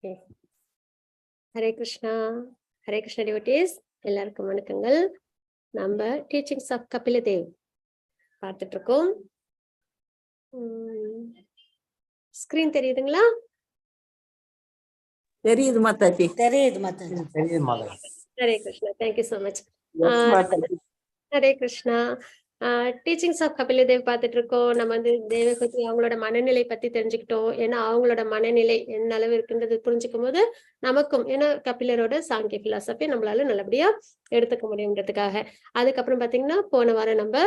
Okay. Hare Krishna. Hare Krishna devotees எல்லாருக்கும் வணக்கங்கள். நம்ம டீச்சிங்ஸ் ஆஃப் கபில தேவ் பார்த்துட்டு இருக்கோம். ஸ்கிரீன் தெரியுதுங்களா? தெரியுது மாதாஜி. தெரியுது மாதாஜி. தெரியுது மாதாஜி. Hare Krishna. Thank you so much. Hare Krishna. Teachings of Kapila Dev பார்த்துட்டு இருக்கோம். நம்ம வந்து தேவகதி அவங்களோட மனநிலை பத்தி தெரிஞ்சுக்கிட்டோம். ஏன்னா அவங்களோட மனநிலை என்ன அளவு இருக்குன்றது புரிஞ்சுக்கும் போது நமக்கும் ஏன்னா கபிலரோட சாங்கிய பிலாசபி நம்மளால நல்லபடியா எடுத்துக்க முடியுன்றதுக்காக. அதுக்கப்புறம் பாத்தீங்கன்னா போன வாரம் நம்ம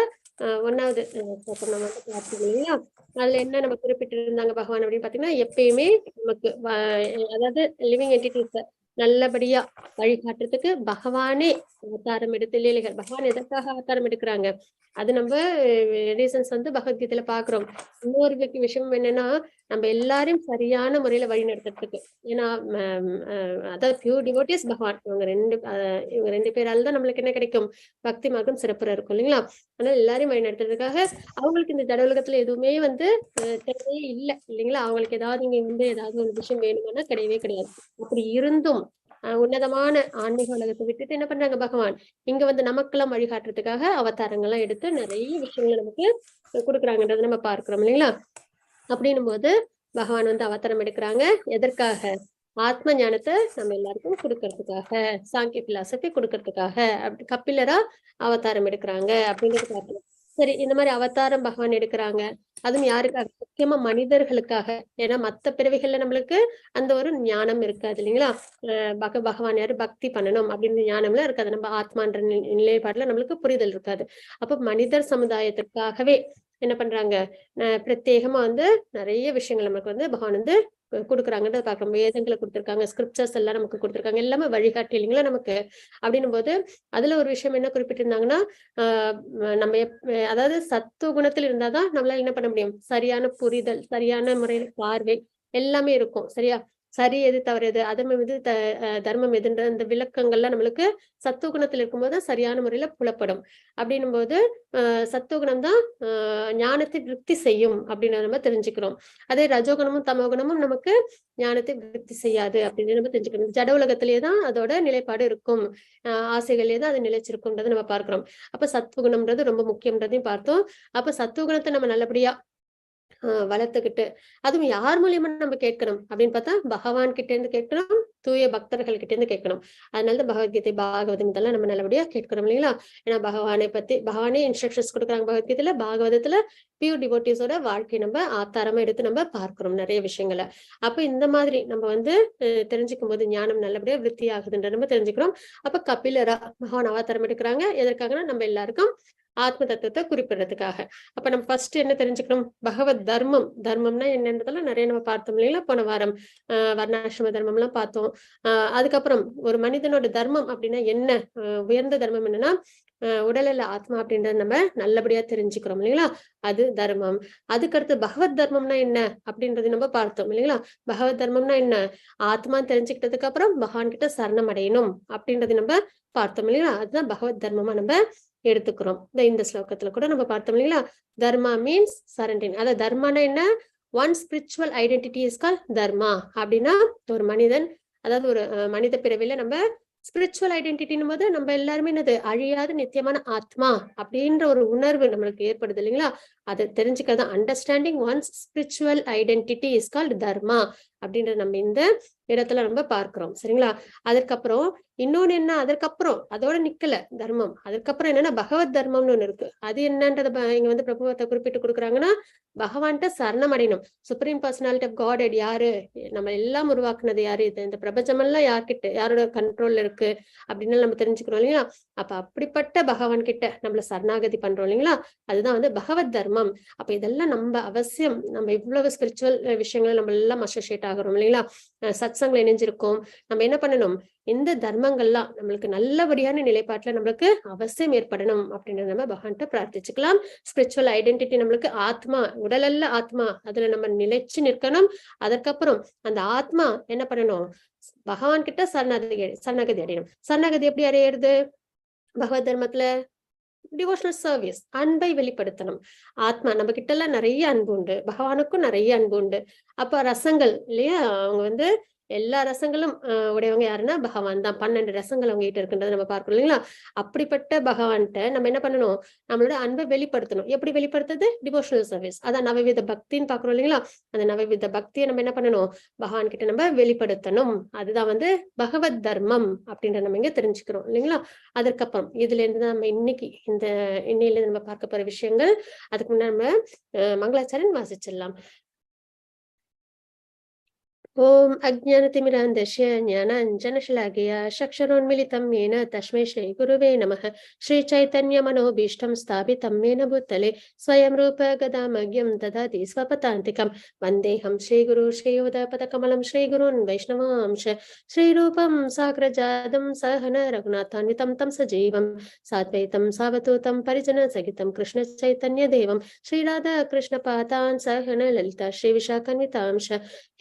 1வது நம்ம வந்து பார்த்தோம் இல்லைங்களா? அதுல என்ன நம்ம குறிப்பிட்டு இருந்தாங்க பகவான் அப்படின்னு பாத்தீங்கன்னா, எப்பயுமே நமக்கு அதாவது லிவிங் என்டிட்டிஸ் நல்லபடியா வழிகாட்டுறதுக்கு பகவானே அவதாரம் எடுத்து லீலைகள். பகவான் எதற்காக அவதாரம் எடுக்கிறாங்க அது நம்ம ரீசன்ஸ் வந்து பகவத்கீதையில பாக்குறோம். இன்னொரு விஷயம் என்னன்னா, நம்ம எல்லாரையும் சரியான முறையில வழி நடத்துறதுக்கு. ஏன்னா அதாவது பியூர் டிவோட்டிஸ் பகவான் இவங்க ரெண்டு பேரால தான் நம்மளுக்கு என்ன கிடைக்கும்? பக்தி மார்க்கம் சிறப்புற இருக்கும் இல்லைங்களா? அதனால எல்லாரையும் வழி நடத்துறதுக்காக அவங்களுக்கு இந்த ஜட உலகத்துல எதுவுமே வந்து தேவையே இல்லை இல்லைங்களா? அவங்களுக்கு ஏதாவது இங்க வந்து ஏதாவது ஒரு விஷயம் வேணும்னா கிடையவே கிடையாது. அப்படி இருந்தும் உன்னதமான ஆன்மீக உலகத்தை விட்டுட்டு என்ன பண்றாங்க பகவான் இங்க வந்து நமக்கெல்லாம் வழிகாட்டுறதுக்காக அவதாரங்கள்லாம் எடுத்து நிறைய விஷயங்களை நமக்கு கொடுக்குறாங்கன்றதை நம்ம பார்க்கிறோம் இல்லைங்களா? அப்படின்னும் போது பகவான் வந்து அவதாரம் எடுக்கிறாங்க. எதற்காக? ஆத்ம ஞானத்தை நம்ம எல்லாருக்கும் கொடுக்கறதுக்காக, சாங்கிய பிலாசபி கொடுக்கறதுக்காக அப்படி கபிலரா அவதாரம் எடுக்கிறாங்க அப்படின்றது பார்க்கலாம். சரி, இந்த மாதிரி அவதாரம் பகவான் எடுக்கிறாங்க. அதுவும் யாருக்காக? முக்கியமா மனிதர்களுக்காக. ஏன்னா மத்த பிறவிகள்ல நம்மளுக்கு அந்த ஒரு ஞானம் இருக்காது இல்லைங்களா? பகவான் யாரு பக்தி பண்ணணும் அப்படின்னு ஞானம்லாம் இருக்காது. நம்ம ஆத்மான்ற நிலைப்பாடுல நம்மளுக்கு புரிதல் இருக்காது. அப்ப மனிதர் சமுதாயத்திற்காகவே என்ன பண்றாங்க? பிரத்யேகமா வந்து நிறைய விஷயங்கள் நமக்கு வந்து பகவான் வந்து கொடுக்குறாங்கன்றத பார்க்கணும். வேதங்களை கொடுத்துருக்காங்க, ஸ்கிரிப்சர்ஸ் எல்லாம் நமக்கு கொடுத்துருக்காங்க, எல்லாமே வழிகாட்டி இல்லைங்களா நமக்கு. அப்படின்னும் போது அதுல ஒரு விஷயம் என்ன குறிப்பிட்டிருந்தாங்கன்னா, நம்ம அதாவது சத்துவ குணத்தில் இருந்தாதான் நம்மளால என்ன பண்ண முடியும்? சரியான புரிதல், சரியான முறையில பார்வை எல்லாமே இருக்கும். சரியா? சரி எது தவறு எது, அதர்மம் எது தர்மம் எதுன்ற அந்த விளக்கங்கள்லாம் நம்மளுக்கு சத்துவகுணத்துல இருக்கும்போது சரியான முறையில புலப்படும். அப்படின்னும் போது சத்துவகுணம் தான் ஞானத்தை விருத்தி செய்யும் அப்படின்னு நம்ம தெரிஞ்சுக்கிறோம். அதே ரஜோகுணமும் தமோகுணமும் நமக்கு ஞானத்தை விருத்தி செய்யாது அப்படின்னு நம்ம தெரிஞ்சுக்கணும். ஜட உலகத்திலேயே தான் அதோட நிலைப்பாடு இருக்கும், ஆசைகளே தான் அது நிலைச்சிருக்கும்ன்றதை நம்ம பார்க்கிறோம். அப்ப சத்துவகுணம்ன்றது ரொம்ப முக்கியம்ன்றதையும் பார்த்தோம். அப்ப சத்துவகுணத்தை நம்ம நல்லபடியா வளர்த்துக்கிட்டு அதுவும் யார் மூலியமா நம்ம கேட்கணும் அப்படின்னு பார்த்தா பகவான் கிட்ட இருந்து கேட்கணும், தூய பக்தர்கள் கிட்ட இருந்து கேட்கணும். அதனாலதான் பகவத்கீதை, பாகவதம் இதெல்லாம் நம்ம நல்லபடியா கேட்கிறோம் இல்லைங்களா? ஏன்னா பகவானே இன்ஸ்ட்ரக்ஷன்ஸ் கொடுக்குறாங்க பகவத்கீதையில. பாகவதத்துல பியூர் டிவோட்டிஸோட வாழ்க்கை நம்ம ஆதாரமா எடுத்து நம்ம பார்க்கிறோம் நிறைய விஷயங்களை. அப்ப இந்த மாதிரி நம்ம வந்து தெரிஞ்சுக்கும் போது ஞானம் நல்லபடியா விருத்தி ஆகுதுன்ற நம்ம தெரிஞ்சுக்கிறோம். அப்ப கபிலரா பகவான் அவதாரம் எடுக்கிறாங்க. எதற்காகனா நம்ம எல்லாருக்கும் ஆத்ம தத்துவத்தை குறிப்பிடுறதுக்காக. அப்ப நம்ம ஃபர்ஸ்ட் என்ன தெரிஞ்சுக்கணும்? பகவத் தர்மம்னா என்னன்றதெல்லாம் நிறைய நம்ம பார்த்தோம் இல்லைங்களா? போன வாரம் வர்ணாசிரம தர்மம் எல்லாம் பார்த்தோம். அதுக்கப்புறம் ஒரு மனிதனோட தர்மம் அப்படின்னா என்ன? உயர்ந்த தர்மம் என்னன்னா உடல்ல ஆத்மா அப்படின்றத நம்ம நல்லபடியா தெரிஞ்சுக்கிறோம் இல்லைங்களா? அது தர்மம். அதுக்கடுத்து பகவத் தர்மம்னா என்ன அப்படின்றது நம்ம பார்த்தோம் இல்லைங்களா? பகவத் தர்மம்னா என்ன? ஆத்மா தெரிஞ்சுக்கிட்டதுக்கு அப்புறம் பகவான் கிட்ட சரணம் அடையணும் அப்படின்றது நம்ம பார்த்தோம் இல்லைங்களா? அதுதான் பகவத் தர்மமா நம்ம எடுத்துக்கிறோம். இந்த ஸ்லோகத்துல கூட நம்ம பார்த்தோம் இல்லைங்களா? Dharma means surrendering. அதாவது தர்மானா என்ன? One spiritual identity is call dharma. அப்படின்னா ஒரு மனிதன், அதாவது ஒரு மனித பிறவில நம்ம ஸ்பிரிச்சுவல் ஐடென்டிட்டின் போது நம்ம எல்லாருமே என்னது? அழியாத நித்தியமான ஆத்மா அப்படின்ற ஒரு உணர்வு நம்மளுக்கு ஏற்படுது இல்லைங்களா? அதை தெரிஞ்சுக்கதான் understanding one's spiritual identity is called dharma அப்படின்றத நம்ம இந்த இடத்துல நம்ம பார்க்கிறோம். சரிங்களா? அதற்கப்புறம் இன்னொன்னு என்ன? அதற்கப்புறம் அதோட நிக்கல தர்மம். அதுக்கப்புறம் என்னன்னா பகவத் தர்மம்னு ஒண்ணு இருக்கு. அது என்னன்றத இங்க வந்து பிரபுவத்தை குறிப்பிட்டு கொடுக்குறாங்கன்னா, பகவான்கிட்ட சரணம் அடையணும். சுப்ரீம் பர்சனாலிட்டி ஆஃப் காட் யாரு? நம்ம எல்லாம் உருவாக்குனது யாரு? இந்த பிரபஞ்சமெல்லாம் யாரோட கண்ட்ரோல்ல இருக்கு அப்படின்னு நம்ம தெரிஞ்சுக்கிறோம் இல்லைங்களா? அப்ப அப்படிப்பட்ட பகவான் கிட்ட நம்மள சரணாகதி பண்றோம் இல்லைங்களா? அதுதான் வந்து பகவத் தர்மம். அப்ப இதெல்லாம் நம்ம அவசியம். நம்ம இவ்வளவு ஸ்பிரிச்சுவல் விஷயங்களை நம்ம எல்லாம் அசோசியேட் ஆகிறோம் இல்லைங்களா? சத்சங்ல இணைஞ்சிருக்கோம். நம்ம என்ன பண்ணணும்? இந்த தர்மங்கள்லாம் நம்மளுக்கு நல்லபடியான நிலைப்பாட்டுல நம்மளுக்கு அவசியம் ஏற்படணும் அப்படின்னு நம்ம பகவான்கிட்ட பிரார்த்திச்சுக்கலாம். ஸ்பிரிச்சுவல் ஐடென்டிட்டி நம்மளுக்கு ஆத்மா, உடலல்ல ஆத்மா, அதுல நம்ம நிலைச்சு நிற்கணும். அதற்கப்புறம் அந்த ஆத்மா என்ன பண்ணணும்? பகவான் கிட்ட சரணாகதி அடையணும். சரணாகதி எப்படி அடையிறது? பகவத் தர்மத்துல டிவோஷனல் சர்வீஸ், அன்பை வெளிப்படுத்தணும். ஆத்மா நம்ம கிட்ட எல்லாம் நிறைய அன்பு உண்டு, பகவானுக்கும் நிறைய அன்பு உண்டு. அப்ப ரசங்கள் இல்லையா? அவங்க வந்து எல்லா ரசங்களும் உடையவங்க யாருன்னா பகவான் தான். 12 ரசங்கள் அவங்க கிட்ட இருக்குன்றதை நம்ம பார்க்கணும் இல்லைங்களா? அப்படிப்பட்ட பகவான்கிட்ட நம்ம என்ன பண்ணணும், நம்மளோட அன்பை வெளிப்படுத்தணும். எப்படி வெளிப்படுத்துறது? Devotional service. அதான் நவவித பக்தின்னு பாக்குறோம் இல்லைங்களா? அந்த நவவித பக்தியை நம்ம என்ன பண்ணணும், பகவான் கிட்ட நம்ம வெளிப்படுத்தணும். அதுதான் வந்து பகவத் தர்மம் அப்படின்ற நம்ம இங்க தெரிஞ்சுக்கிறோம் இல்லைங்களா? அதற்கப்புறம் இதுல இருந்து தான் நம்ம இன்னையில நம்ம பார்க்க போற விஷயங்கள். அதுக்கு முன்னாடி நம்ம மங்களாச்சரண் வாசிச்சிடலாம். ஓம் அஜ்ஞானதிமிராந்தஸ்ய ஞானாஞ்சனशलाकया चक्षुरुन्मीलितं येन तस्मै श्रीगुरुवे नमः। श्रीचैतन्यमनोभीष्टं स्थापितं येन भूतले स्वयं रूप गदामह्यं ददाति स्वपदान्तिकं। वन्देऽहं श्रीगुरु श्रीयुतपदकमलं श्रीगुरून् वैष्णवांश श्रीरूपं साग्रजातं सहन रघुनाथान्वितं तं सजीवं साद्वैतं सावधूतं परिजनसहितं कृष्णचैतन्यदेवं श्रीराधा कृष्णपादान् सहन ललिता श्रीविशाखान्वितांश।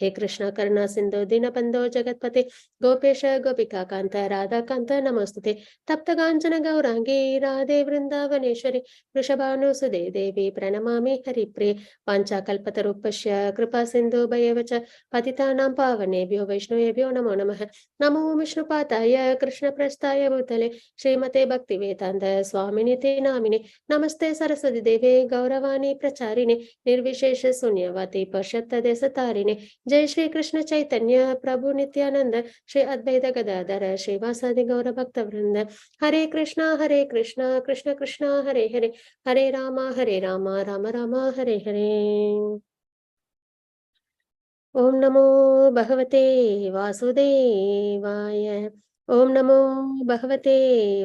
हे कृष्ण करुणा सिंधु दीनबंधो जगत्पते गोपेश गोपिका कांत राधा कांत नमोस्तुते। तप्त कांचन गौरांगी राधे वृंदावनेश्वरी वृषभानुसुदे देवी प्रणमामि हरिप्रिये। वाञ्छाकल्पतरुभ्यश्च कृपा सिन्धुभ्येव च पतितानां पावनेभ्यो वैष्णवेभ्यो नमो नमः। नमो विष्णुपादाय कृष्णप्रस्थाय भूतले श्रीमते भक्तिवेदान्त स्वामिनिते नामिने। नमस्ते सरस्वती देवे गौरवाणी प्रचारिणे निर्विशेष शून्यवादी पश्चात्तदेशतारिणे। जय श्री कृष्ण चैतन्य प्रभु नित्यानंद श्री अद्वैत गदाधर श्रीवासादि गौर भक्त वृंद। हरे कृष्णा कृष्ण कृष्ण हरे हरे, हरे राम राम राम हरे हरे। ओम नमो भगवते वासुदेवाय। ओम नमो भगवते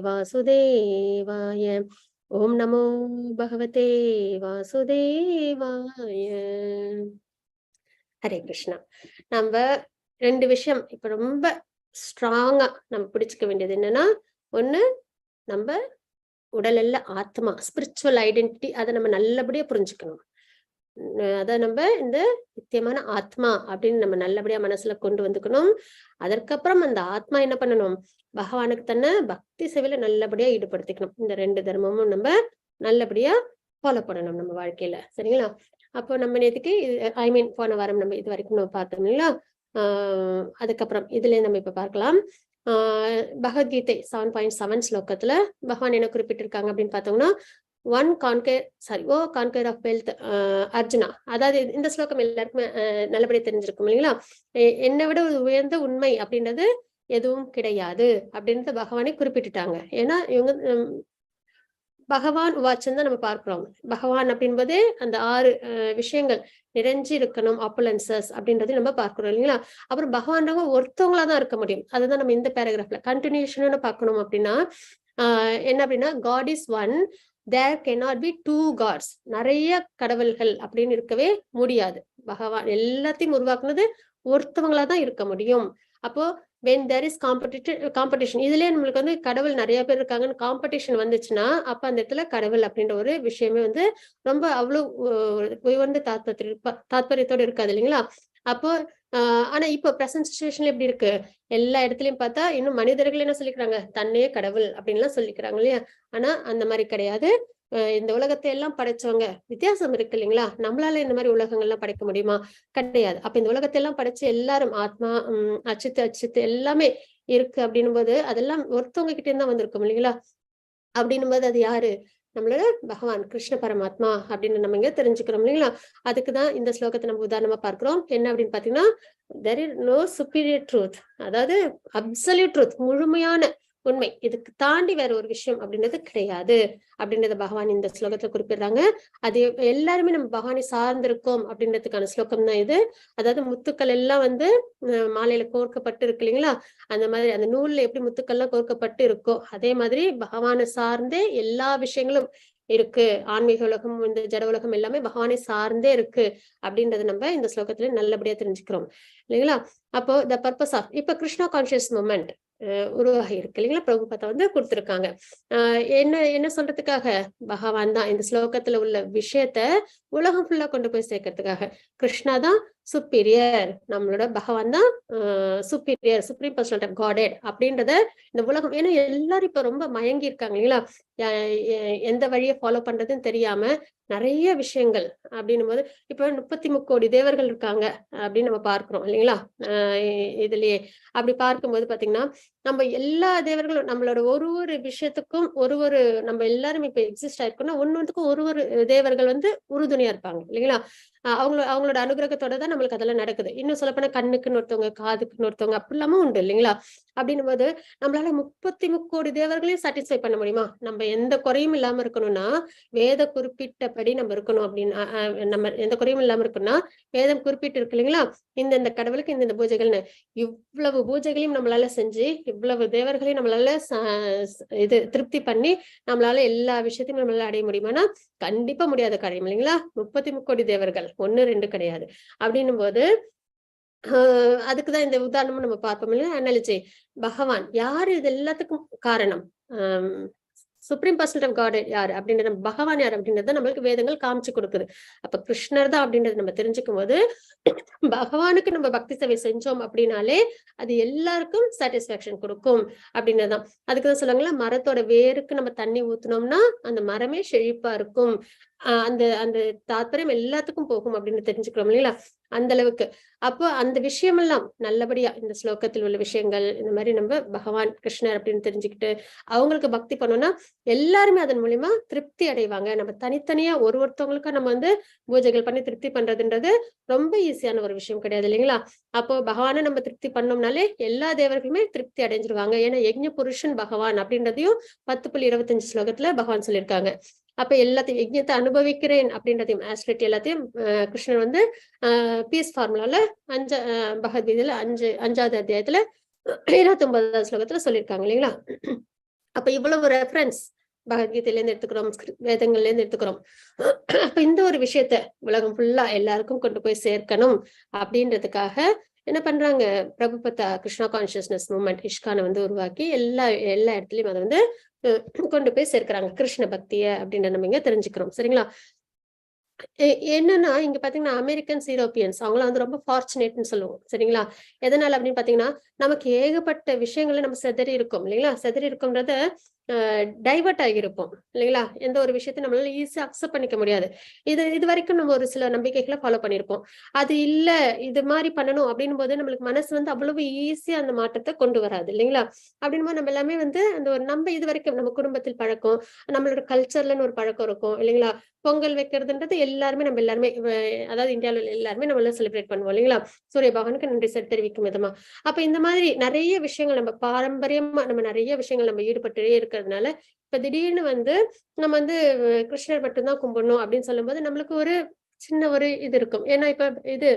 वासुदेवाय। ओम नमो भगवते वासुदेवाय। ஹரே கிருஷ்ணா. நம்ம 2 விஷயம் இப்ப ரொம்ப ஸ்ட்ராங்கா நம்ம பிடிச்சுக்க வேண்டியது என்னன்னா, ஒண்ணு நம்ம உடல்ல ஆத்மா ஸ்பிரிச்சுவல் ஐடென்டிட்டி, அதை நம்ம நல்லபடியா புரிஞ்சுக்கணும். அத நம்ம இந்த நித்தியமான ஆத்மா அப்படின்னு நம்ம நல்லபடியா மனசுல கொண்டு வந்துக்கணும். அதற்கப்புறம் அந்த ஆத்மா என்ன பண்ணணும், பகவானுக்கு தன்னை பக்தி சேவையில நல்லபடியா ஈடுபடுத்திக்கணும். இந்த 2 தர்மமும் நம்ம நல்லபடியா ஃபாலோ பண்ணணும் நம்ம வாழ்க்கையில. சரிங்களா? அப்போ நம்ம நேத்துக்கு போன வாரம் நம்ம இது வரைக்கும் நம்ம பார்த்தோம் இல்லைங்களா? அதுக்கப்புறம் இதுல நம்ம இப்ப பார்க்கலாம். பகவத்கீதை 7.7 ஸ்லோகத்துல பகவான் என்ன குறிப்பிட்டிருக்காங்க அப்படின்னு பார்த்தோம்னா, கான்கர் ஆஃப் வெல்த் அர்ஜுனா. அதாவது இந்த ஸ்லோகம் எல்லாருக்குமே நல்லபடியா தெரிஞ்சிருக்கும் இல்லைங்களா? என்னை விட ஒரு உயர்ந்த உண்மை அப்படின்றது எதுவும் கிடையாது அப்படின்றத பகவானே குறிப்பிட்டுட்டாங்க. ஏன்னா இவங்க பகவான் வாட்சன் தான் நம்ம பார்க்கிறோம். பகவான் அப்படின்பது அந்த 6 விஷயங்கள் நிறைஞ்சு இருக்கணும், ஆப்புலன்சஸ் அப்படின்றதையும் நம்ம பார்க்கிறோம் இல்லைங்களா? அப்புறம் பகவான்றவங்க ஒருத்தவங்களா தான் இருக்க முடியும். அதுதான் நம்ம இந்த பேராகிராஃப்ல கண்டினியூஷன் பார்க்கணும். அப்படின்னா என்ன அப்படின்னா, God is one, there cannot be 2 Gods. நிறைய கடவுள்கள் அப்படின்னு இருக்கவே முடியாது. பகவான் எல்லாத்தையும் உருவாக்குனது ஒருத்தவங்களா தான் இருக்க முடியும். அப்போ when there is competition, இதுலயே நம்மளுக்கு வந்து கடவுள் நிறைய பேர் இருக்காங்கன்னு காம்படிஷன் வந்துச்சுன்னா, அப்ப அந்த இடத்துல கடவுள் அப்படின்ற ஒரு விஷயமே வந்து ரொம்ப அவ்வளவு உயர்ந்த தாத்பரியத்தோட இருக்காது இல்லைங்களா? அப்போ ஆனா இப்போ பிரசன்ட் சிச்சுவேஷன்ல எப்படி இருக்கு, எல்லா இடத்துலயும் பார்த்தா இன்னும் மனிதர்கள் என்ன சொல்லிக்கிறாங்க, தன்னையே கடவுள் அப்படின்லாம் சொல்லிக்கிறாங்க இல்லையா? ஆனா அந்த மாதிரி கிடையாது. இந்த உலகத்தை எல்லாம் படைச்சவங்க வித்தியாசம் இருக்கு இல்லைங்களா? நம்மளால இந்த மாதிரி உலகங்கள்லாம் படைக்க முடியுமா? கிடையாது. அப்ப இந்த உலகத்தை எல்லாம் படைச்சு எல்லாரும் ஆத்மா அச்சித்து எல்லாமே இருக்கு அப்படின்னும் போது அதெல்லாம் ஒருத்தவங்க கிட்டே தான் வந்திருக்கும் இல்லைங்களா? அப்படின்னும் போது அது யாரு, நம்மளோட பகவான் கிருஷ்ண பரமாத்மா அப்படின்னு நம்ம இங்க தெரிஞ்சுக்கிறோம் இல்லைங்களா? அதுக்குதான் இந்த ஸ்லோகத்தை நம்ம உதாரணமா பார்க்கிறோம். என்ன அப்படின்னு பாத்தீங்கன்னா, there is no superior truth, அதாவது அப்சல்யூட் ட்ரூத், முழுமையான உண்மை, இதுக்கு தாண்டி வேற ஒரு விஷயம் அப்படின்றது கிடையாது அப்படின்றத பகவான் இந்த ஸ்லோகத்துல குறிப்பிடுறாங்க. அது எல்லாருமே நம்ம பகவானை சார்ந்திருக்கோம் அப்படின்றதுக்கான ஸ்லோகம் தான் இது. அதாவது முத்துக்கள் எல்லாம் வந்து மாலையில கோர்க்கப்பட்டு இருக்கு இல்லைங்களா? அந்த மாதிரி அந்த நூல்ல எப்படி முத்துக்கள்லாம் கோர்க்கப்பட்டு இருக்கோ அதே மாதிரி பகவானை சார்ந்தே எல்லா விஷயங்களும் இருக்கு. ஆன்மீக உலகம், இந்த ஜட உலகம் எல்லாமே பகவானை சார்ந்தே இருக்கு அப்படின்றத நம்ம இந்த ஸ்லோகத்துல நல்லபடியா தெரிஞ்சுக்கிறோம் இல்லைங்களா? அப்போ த பர்பஸ் ஆஃப் இப்ப கிருஷ்ணா கான்சியஸ் மூமெண்ட் உருவாகி இருக்கு இல்லைங்களா? பிரபுபாதா வந்து கொடுத்திருக்காங்க. என்ன சொல்றதுக்காக, பகவான் தான் இந்த ஸ்லோகத்துல உள்ள விஷயத்த உலகம் ஃபுல்லா கொண்டு போய் சேர்க்கறதுக்காக. கிருஷ்ணா தான் சுப்பீரியர், நம்மளோட பகவான் தான் superior, supreme personality of Godhead அப்படின்றத இந்த உலகம், ஏன்னா எல்லாரும் இப்ப ரொம்ப மயங்கி இருக்காங்க இல்லைங்களா, எந்த வழியை ஃபாலோ பண்றதுன்னு தெரியாம நிறைய விஷயங்கள் அப்படின்னும் போது இப்ப 33 கோடி தேவர்கள் இருக்காங்க அப்படின்னு நம்ம பார்க்கிறோம் இல்லைங்களா. இதுலயே அப்படி பார்க்கும்போது பாத்தீங்கன்னா நம்ம எல்லா தேவர்களும் நம்மளோட ஒரு ஒரு விஷயத்துக்கும் ஒரு நம்ம எல்லாரும் இப்ப எக்ஸிஸ்ட் ஆயிருக்கோம்னா ஒன்னொன்றுக்கும் ஒரு தேவர்கள் வந்து உறுதுணையா இருப்பாங்க இல்லைங்களா. அவங்களோட அனுகிரகத்தோட தான் நம்மளுக்கு அதெல்லாம் நடக்குது. இன்னும் சொல்லப்போனா கண்ணுக்குன்னு ஒருத்தவங்க, காதுக்குன்னு ஒருத்தவங்க அப்படி இல்லாம உண்டு இல்லைங்களா. அப்படின்னும் போது நம்மளால 33 கோடி தேவர்களையும் சாட்டிஸ்ஃபை பண்ண முடியுமா? நம்ம எந்த குறையும் இல்லாம இருக்கணும்னா வேத குறிப்பிட்டபடி நம்ம இருக்கணும் அப்படின்னு நம்ம எந்த குறையும் இல்லாம இருக்கணும்னா வேதம் குறிப்பிட்டு இருக்கு இல்லைங்களா, இந்த கடவுளுக்கு இந்த பூஜைகள்னு. இவ்வளவு பூஜைகளையும் நம்மளால செஞ்சு இவ்வளவு தேவர்களையும் நம்மளால இது திருப்தி பண்ணி நம்மளால எல்லா விஷயத்தையும் நம்மளால அடைய முடியுமானா கண்டிப்பா முடியாத காரியம் இல்லைங்களா. 33 கோடி தேவர்கள், 1 2 கிடையாது. அப்படின்னும் போது அதுக்குதான் இந்த உதாரணமும் நம்ம பார்ப்போம் இல்லையா, அனாலஜி. பகவான் யாரு இது எல்லாத்துக்கும் காரணம்? சுப்ரீம் பர்சனாலிட்டி ஆஃப் காட் யாரு அப்படின்றது, நம்ம பகவான் யார் அப்படின்றத நம்மளுக்கு வேதங்கள் காமிச்சு கொடுக்குது. அப்ப கிருஷ்ணர் தான் அப்படின்றது நம்ம தெரிஞ்சுக்கும் போது பகவானுக்கு நம்ம பக்தி சேவை செஞ்சோம் அப்படின்னாலே அது எல்லாருக்கும் சாட்டிஸ்பாக்சன் கொடுக்கும் அப்படின்றதுதான். அதுக்குதான் சொல்லுவாங்களா, மரத்தோட வேருக்கு நம்ம தண்ணி ஊத்துனோம்னா அந்த மரமே செழிப்பா இருக்கும். அந்த அந்த தாத்பரியம் எல்லாத்துக்கும் போகும் அப்படின்னு தெரிஞ்சுக்கிறோம் இல்லைங்களா, அந்த அளவுக்கு. அப்போ அந்த விஷயமெல்லாம் நல்லபடியா இந்த ஸ்லோகத்தில் உள்ள விஷயங்கள் இந்த மாதிரி நம்ம பகவான் கிருஷ்ணர் அப்படின்னு தெரிஞ்சுக்கிட்டு அவங்களுக்கு பக்தி பண்ணோம்னா எல்லாருமே அதன் மூலியமா திருப்தி அடைவாங்க. நம்ம தனித்தனியா ஒருத்தவங்களுக்கா நம்ம வந்து பூஜைகள் பண்ணி திருப்தி பண்றதுன்றது ரொம்ப ஈஸியான ஒரு விஷயம் கிடையாது இல்லைங்களா. அப்போ பகவானை நம்ம திருப்தி பண்ணோம்னாலே எல்லா தேவர்களுமே திருப்தி அடைஞ்சிருவாங்க. ஏன்னா யஜ்ஞ புருஷன் பகவான் அப்படின்றதையும் 10.25 ஸ்லோகத்துல பகவான் சொல்லியிருக்காங்க. அப்ப எல்லாத்தையும் யஜ்ஞத்தை அனுபவிக்கிறேன் அப்படின்றதையும் ஆஸ்ட்ரிட்டி எல்லாத்தையும் கிருஷ்ணன் வந்து பீஸ் ஃபார்முலால பகவத்கீதையில 5வது அத்தியாயத்துல 29வது ஸ்லோகத்துல சொல்லியிருக்காங்க இல்லைங்களா. அப்ப இவ்வளவு ரெஃபரன்ஸ் பகவத்கீதையில இருந்து எடுத்துக்கிறோம், வேதங்கள்ல இருந்து எடுத்துக்கிறோம். அப்ப இந்த ஒரு விஷயத்த உலகம் ஃபுல்லா எல்லாருக்கும் கொண்டு போய் சேர்க்கணும் அப்படின்றதுக்காக என்ன பண்றாங்க, Prabhupada Krishna consciousness movement ISKCON வந்து உருவாக்கி எல்லா இடத்துலயும் அதை வந்து கொண்டு போய் சேர்க்கிறாங்க கிருஷ்ண பக்திய அப்படின்னு நம்ம இங்க தெரிஞ்சுக்கிறோம் சரிங்களா. என்னன்னா இங்க பாத்தீங்கன்னா அமெரிக்கன்ஸ், யூரோப்பியன்ஸ் அவங்களாம் வந்து ரொம்ப ஃபார்ச்சுனேட்னு சொல்லுவோம் சரிங்களா. எதனால அப்படின்னு பாத்தீங்கன்னா நமக்கு ஏகப்பட்ட விஷயங்களை நம்ம செதறி இருக்கோம் இல்லைங்களா. செதறி இருக்கோம்ன்றத டைவர்ட் ஆகியிருப்போம் இல்லைங்களா. எந்த ஒரு விஷயத்தை நம்மளால ஈஸியா அக்செப்ட் பண்ணிக்க முடியாது. இது வரைக்கும் நம்ம ஒரு சில நம்பிக்கைகளை ஃபாலோ பண்ணியிருப்போம். அது இல்ல இது மாதிரி பண்ணணும் அப்படின்னும் போது நம்மளுக்கு மனசு வந்து அவ்வளவு ஈஸியா அந்த மாற்றத்தை கொண்டு வராது இல்லைங்களா. அப்படின்னும் போது நம்ம எல்லாமே வந்து அந்த ஒரு நம்ம இது வரைக்கும் நம்ம குடும்பத்தில் பழக்கம், நம்மளோட கல்ச்சர்லன்னு ஒரு பழக்கம் இருக்கும் இல்லைங்களா. பொங்கல் வைக்கிறதுன்றது எல்லாருமே நம்ம எல்லாருமே அதாவது இந்தியாவில் எல்லாருமே நம்ம செலிப்ரேட் பண்ணுவோம் இல்லைங்களா. சூரிய பகவானுக்கு நன்றி தெரிவிக்கும் விதமா. அப்ப இந்த மாதிரி நிறைய விஷயங்கள் நம்ம பாரம்பரியமா நம்ம நிறைய விஷயங்கள் நம்ம ஈடுபட்டே இருக்கிறதுனால இப்ப திடீர்னு வந்து நம்ம வந்து கிருஷ்ணர் மட்டும்தான் கும்பிடணும் அப்படின்னு சொல்லும் போது நம்மளுக்கு ஒரு சின்ன ஒரு இது இருக்கும். ஏன்னா இப்ப இது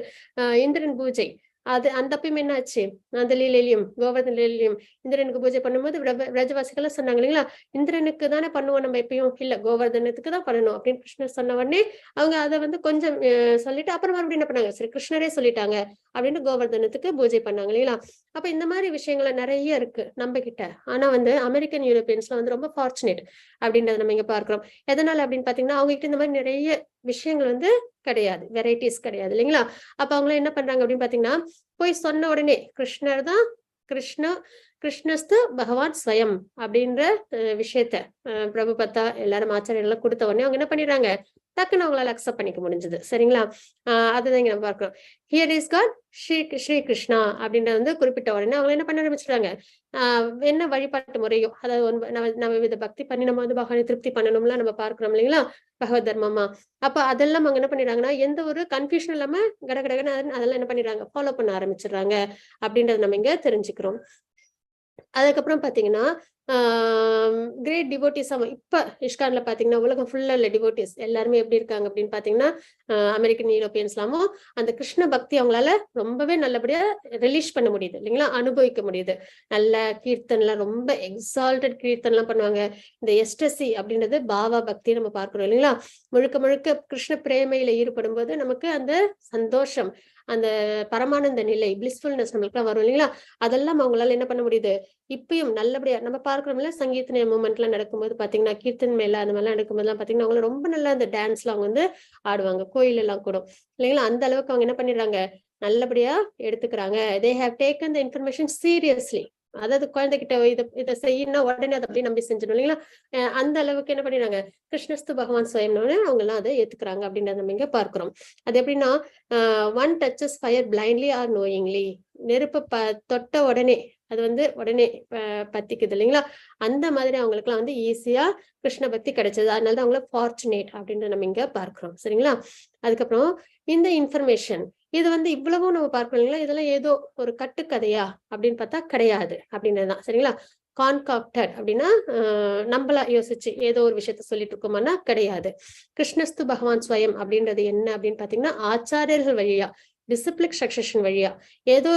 இந்திரன் பூஜை அது அந்த அப்பயும் என்ன ஆச்சு, அந்த லீலையிலையும் கோவர்தன் லீலையிலையும் இந்திரனுக்கு பூஜை பண்ணும்போது விரஜவாசிகள் சொன்னாங்க இல்லைங்களா, இந்திரனுக்கு தானே பண்ணுவோம் நம்ம எப்பயும், இல்ல கோவர்தனத்துக்கு தான் பண்ணணும் அப்படின்னு கிருஷ்ணர் சொன்ன உடனே அவங்க அதை வந்து கொஞ்சம் சொல்லிட்டு அப்புறம் மறுபடியும் என்ன பண்ணாங்க, சரி கிருஷ்ணரே சொல்லிட்டாங்க அப்படின்னு கோவர்தனத்துக்கு பூஜை பண்ணாங்க இல்லைங்களா. அப்ப இந்த மாதிரி விஷயங்கள நிறைய இருக்கு நம்ம கிட்ட. ஆனா வந்து அமெரிக்கன் யூரோப்பியன்ஸ்ல வந்து ரொம்ப ஃபார்ச்சுனேட் அப்படின்றத நம்ம இங்க பார்க்கிறோம். எதனால அப்படின்னு பாத்தீங்கன்னா அவங்க கிட்ட இந்த மாதிரி நிறைய விஷயங்கள் வந்து கிடையாது, வெரைட்டிஸ் கிடையாது இல்லைங்களா. அப்ப அவங்க என்ன பண்றாங்க அப்படின்னு பாத்தீங்கன்னா போய் சொன்ன உடனே கிருஷ்ணர் தான் கிருஷ்ணஸ்து பகவான் ஸ்வயம் அப்படின்ற விஷயத்த பிரபுபதா எல்லாரும் ஆச்சாரியெல்லாம் கொடுத்த உடனே அவங்க என்ன பண்ணிடுறாங்க, டக்குன்னு அவங்களால அக்செப்ட் பண்ணிக்க முடிஞ்சது சரிங்களா. அதுதான் இங்க நம்ம பார்க்கிறோம். Here is God Sri Krishna அப்படின்றத வந்து குறிப்பிட்ட உடனே அவங்க என்ன பண்ண ஆரம்பிச்சிட்டாங்க, என்ன வழிபாட்டு முறையோ அதாவது நம்ம வித பக்தி பண்ணி நம்ம வந்து பகவானை திருப்தி பண்ணணும்லாம் நம்ம பார்க்கிறோம் இல்லைங்களா பகவத் தர்மமா. அப்ப அதெல்லாம் அவங்க என்ன பண்ணிடுறாங்கன்னா எந்த ஒரு கன்ஃபியூஷன் இல்லாம கடகடகன்னு அதெல்லாம் என்ன பண்ணிடுறாங்க, ஃபாலோ பண்ண ஆரம்பிச்சிடுறாங்க அப்படின்றத நம்ம இங்க தெரிஞ்சுக்கிறோம். அதுக்கப்புறம் பாத்தீங்கன்னா கிரேட் டிவோட்டிஸ் இப்ப ISKCONல பாத்தீங்கன்னா உலகம் ஃபுல்லா உள்ள டிவோட்டிஸ் எல்லாருமே எப்படி இருக்காங்க அப்படின்னு பாத்தீங்கன்னா அமெரிக்கன் யூரோப்பியன்ஸ்லாமும் அந்த கிருஷ்ண பக்தி அவங்களால ரொம்பவே நல்லபடியா ரிலீஸ் பண்ண முடியுது இல்லைங்களா, அனுபவிக்க முடியுது. நல்ல கீர்த்தன்லாம் ரொம்ப எக்ஸால்டட் கீர்த்தன்லாம் பண்ணுவாங்க. இந்த எஸ்டசி அப்படின்றது பாவா பக்தி நம்ம பார்க்கிறோம் இல்லைங்களா. முழுக்க முழுக்க கிருஷ்ண பிரேமையில ஈடுபடும் போது நமக்கு அந்த சந்தோஷம் அந்த பரமானந்த நிலை, பிளிஸ்ஃபுல்னஸ் நம்மளுக்கு வரும் இல்லைங்களா? அதெல்லாம் அவங்களால என்ன பண்ண முடியுது? இப்பயும் நல்லபடியா நம்ம பார்க்கிறோம்ல, சங்கீத மூமெண்ட்லாம் நடக்கும்போது பாத்தீங்கன்னா, கீர்த்தன் மேல அந்த மாதிரிலாம் நடக்கும்போதுலாம் பாத்தீங்கன்னா, அவங்க ரொம்ப நல்லா அந்த டான்ஸ்ல அவங்க வந்து ஆடுவாங்க, கோயில் எல்லாம் கூட இல்லைங்களா? அந்த அளவுக்கு அவங்க என்ன பண்ணிடுறாங்க, நல்லபடியா எடுத்துக்கிறாங்க. They have taken the information seriously. அதாவது குழந்தைகிட்ட இதை செய்யணும் உடனே அதை அப்படியே நம்பி செஞ்சிடும் இல்லைங்களா? அந்த அளவுக்கு என்ன பண்ணிடுறாங்க, கிருஷ்ணஸ்து பகவான் சுயம்னு அவங்க எல்லாம் அதை ஏத்துக்கிறாங்க அப்படின்றத நம்ம இங்க பார்க்கிறோம். அது எப்படின்னா, one touches fire blindly or knowingly. நெருப்பு தொட்ட உடனே அது வந்து உடனே பத்திக்குது இல்லைங்களா? அந்த மாதிரி அவங்களுக்கு எல்லாம் வந்து ஈஸியா கிருஷ்ண பக்தி கிடைச்சது. அதனாலதான் அவங்கள ஃபார்ச்சுனேட் அப்படின்றத நம்ம இங்க பார்க்கிறோம். சரிங்களா? அதுக்கப்புறம் இந்த இன்ஃபர்மேஷன் இது வந்து இவ்வளவும் நம்ம பார்க்கணும் இல்லைங்களா? இதெல்லாம் ஏதோ ஒரு கட்டுக்கதையா அப்படின்னு பார்த்தா கிடையாது அப்படின்றதுதான். சரிங்களா? கான்காக்டட் அப்படின்னா நம்மளா யோசிச்சு ஏதோ ஒரு விஷயத்த சொல்லிட்டு இருக்கோம்னா கிடையாது. கிருஷ்ணஸ்து பகவான் ஸ்வயம் அப்படின்றது என்ன அப்படின்னு பாத்தீங்கன்னா, ஆச்சாரியர்கள் வழியா, டிசிப்ளிக் சக்சஷன் வழியா, ஏதோ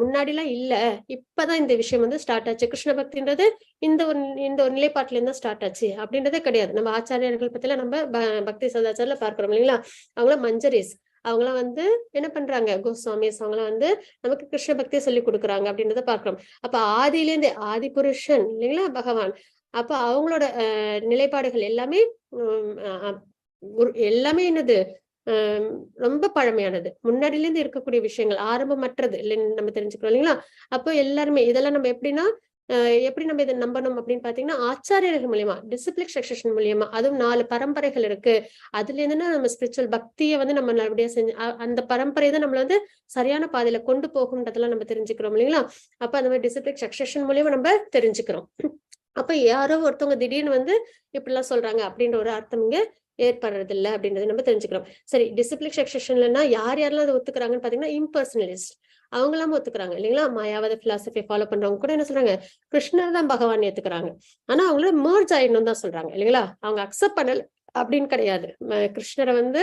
முன்னாடி எல்லாம் இல்ல, இப்பதான் இந்த விஷயம் வந்து ஸ்டார்ட் ஆச்சு. கிருஷ்ண பக்தின்றது இந்த ஒரு நிலைப்பாட்டுல இருந்தா ஸ்டார்ட் ஆச்சு அப்படின்றதே கிடையாது. நம்ம ஆச்சாரியர்கள் பத்தில நம்ம பக்தி சதாச்சாரல பார்க்கிறோம் இல்லைங்களா? அவங்கள மஞ்சரிஸ் அவங்களாம் வந்து என்ன பண்றாங்க, கோஸ்வாமிஸ் அவங்களாம் வந்து நமக்கு கிருஷ்ண பக்தியை சொல்லி கொடுக்குறாங்க அப்படின்றத பார்க்கிறோம். அப்ப ஆதியிலேருந்தே ஆதி புருஷன் இல்லைங்களா பகவான். அப்ப அவங்களோட நிலைப்பாடுகள் எல்லாமே எல்லாமே என்னது, ரொம்ப பழமையானது, முன்னாடில இருந்து இருக்கக்கூடிய விஷயங்கள், ஆரம்பமற்றது இல்லைன்னு நம்ம தெரிஞ்சுக்கிறோம் இல்லைங்களா? அப்போ எல்லாருமே இதெல்லாம் நம்ம எப்படின்னா, எப்படி நம்ம இதை நம்பணும் அப்படின்னு பாத்தீங்கன்னா, ஆச்சாரியர்கள் மூலியமா, டிசிப்ளிக் சக்சஷன் மூலியமா, அதுவும் 4 பரம்பரைகள் இருக்கு. அதுல இருந்துன்னா நம்ம ஸ்பிரிச்சுவல் பக்தியை வந்து நம்ம நல்லபடியா செஞ்சு அந்த பரம்பரை தான் நம்மள வந்து சரியான பாதையில கொண்டு போகும்ன்றதெல்லாம் நம்ம தெரிஞ்சுக்கிறோம் இல்லைங்களா? அப்ப அந்த மாதிரி டிசிப்ளிக் சக்சஷன் மூலியமா நம்ம தெரிஞ்சுக்கிறோம். அப்ப யாரோ ஒருத்தவங்க திடீர்னு வந்து இப்படி எல்லாம் சொல்றாங்க அப்படின்ற ஒரு அர்த்தம் இங்க ஏற்படுறது இல்லை அப்படின்றத நம்ம தெரிஞ்சுக்கிறோம். சரி, டிசிப்ளிக் சக்சஷன்லன்னா யாரெல்லாம் அதை ஒத்துக்கிறாங்கன்னு பாத்தீங்கன்னா, இம்பர்சனலிஸ்ட் அவங்க எல்லாம் ஒத்துக்கிறாங்க இல்லைங்களா? மாயாவாத பிலாசபி ஃபாலோ பண்றவங்க கூட என்ன சொல்றாங்க, கிருஷ்ணர் தான் பகவான் ஏத்துக்கிறாங்க. ஆனா அவங்களோட மர்ஜ் ஆயிடணும் தான் சொல்றாங்க இல்லைங்களா? அவங்க அக்செப்ட் பண்ணல அப்படின்னு கிடையாது. கிருஷ்ணரை வந்து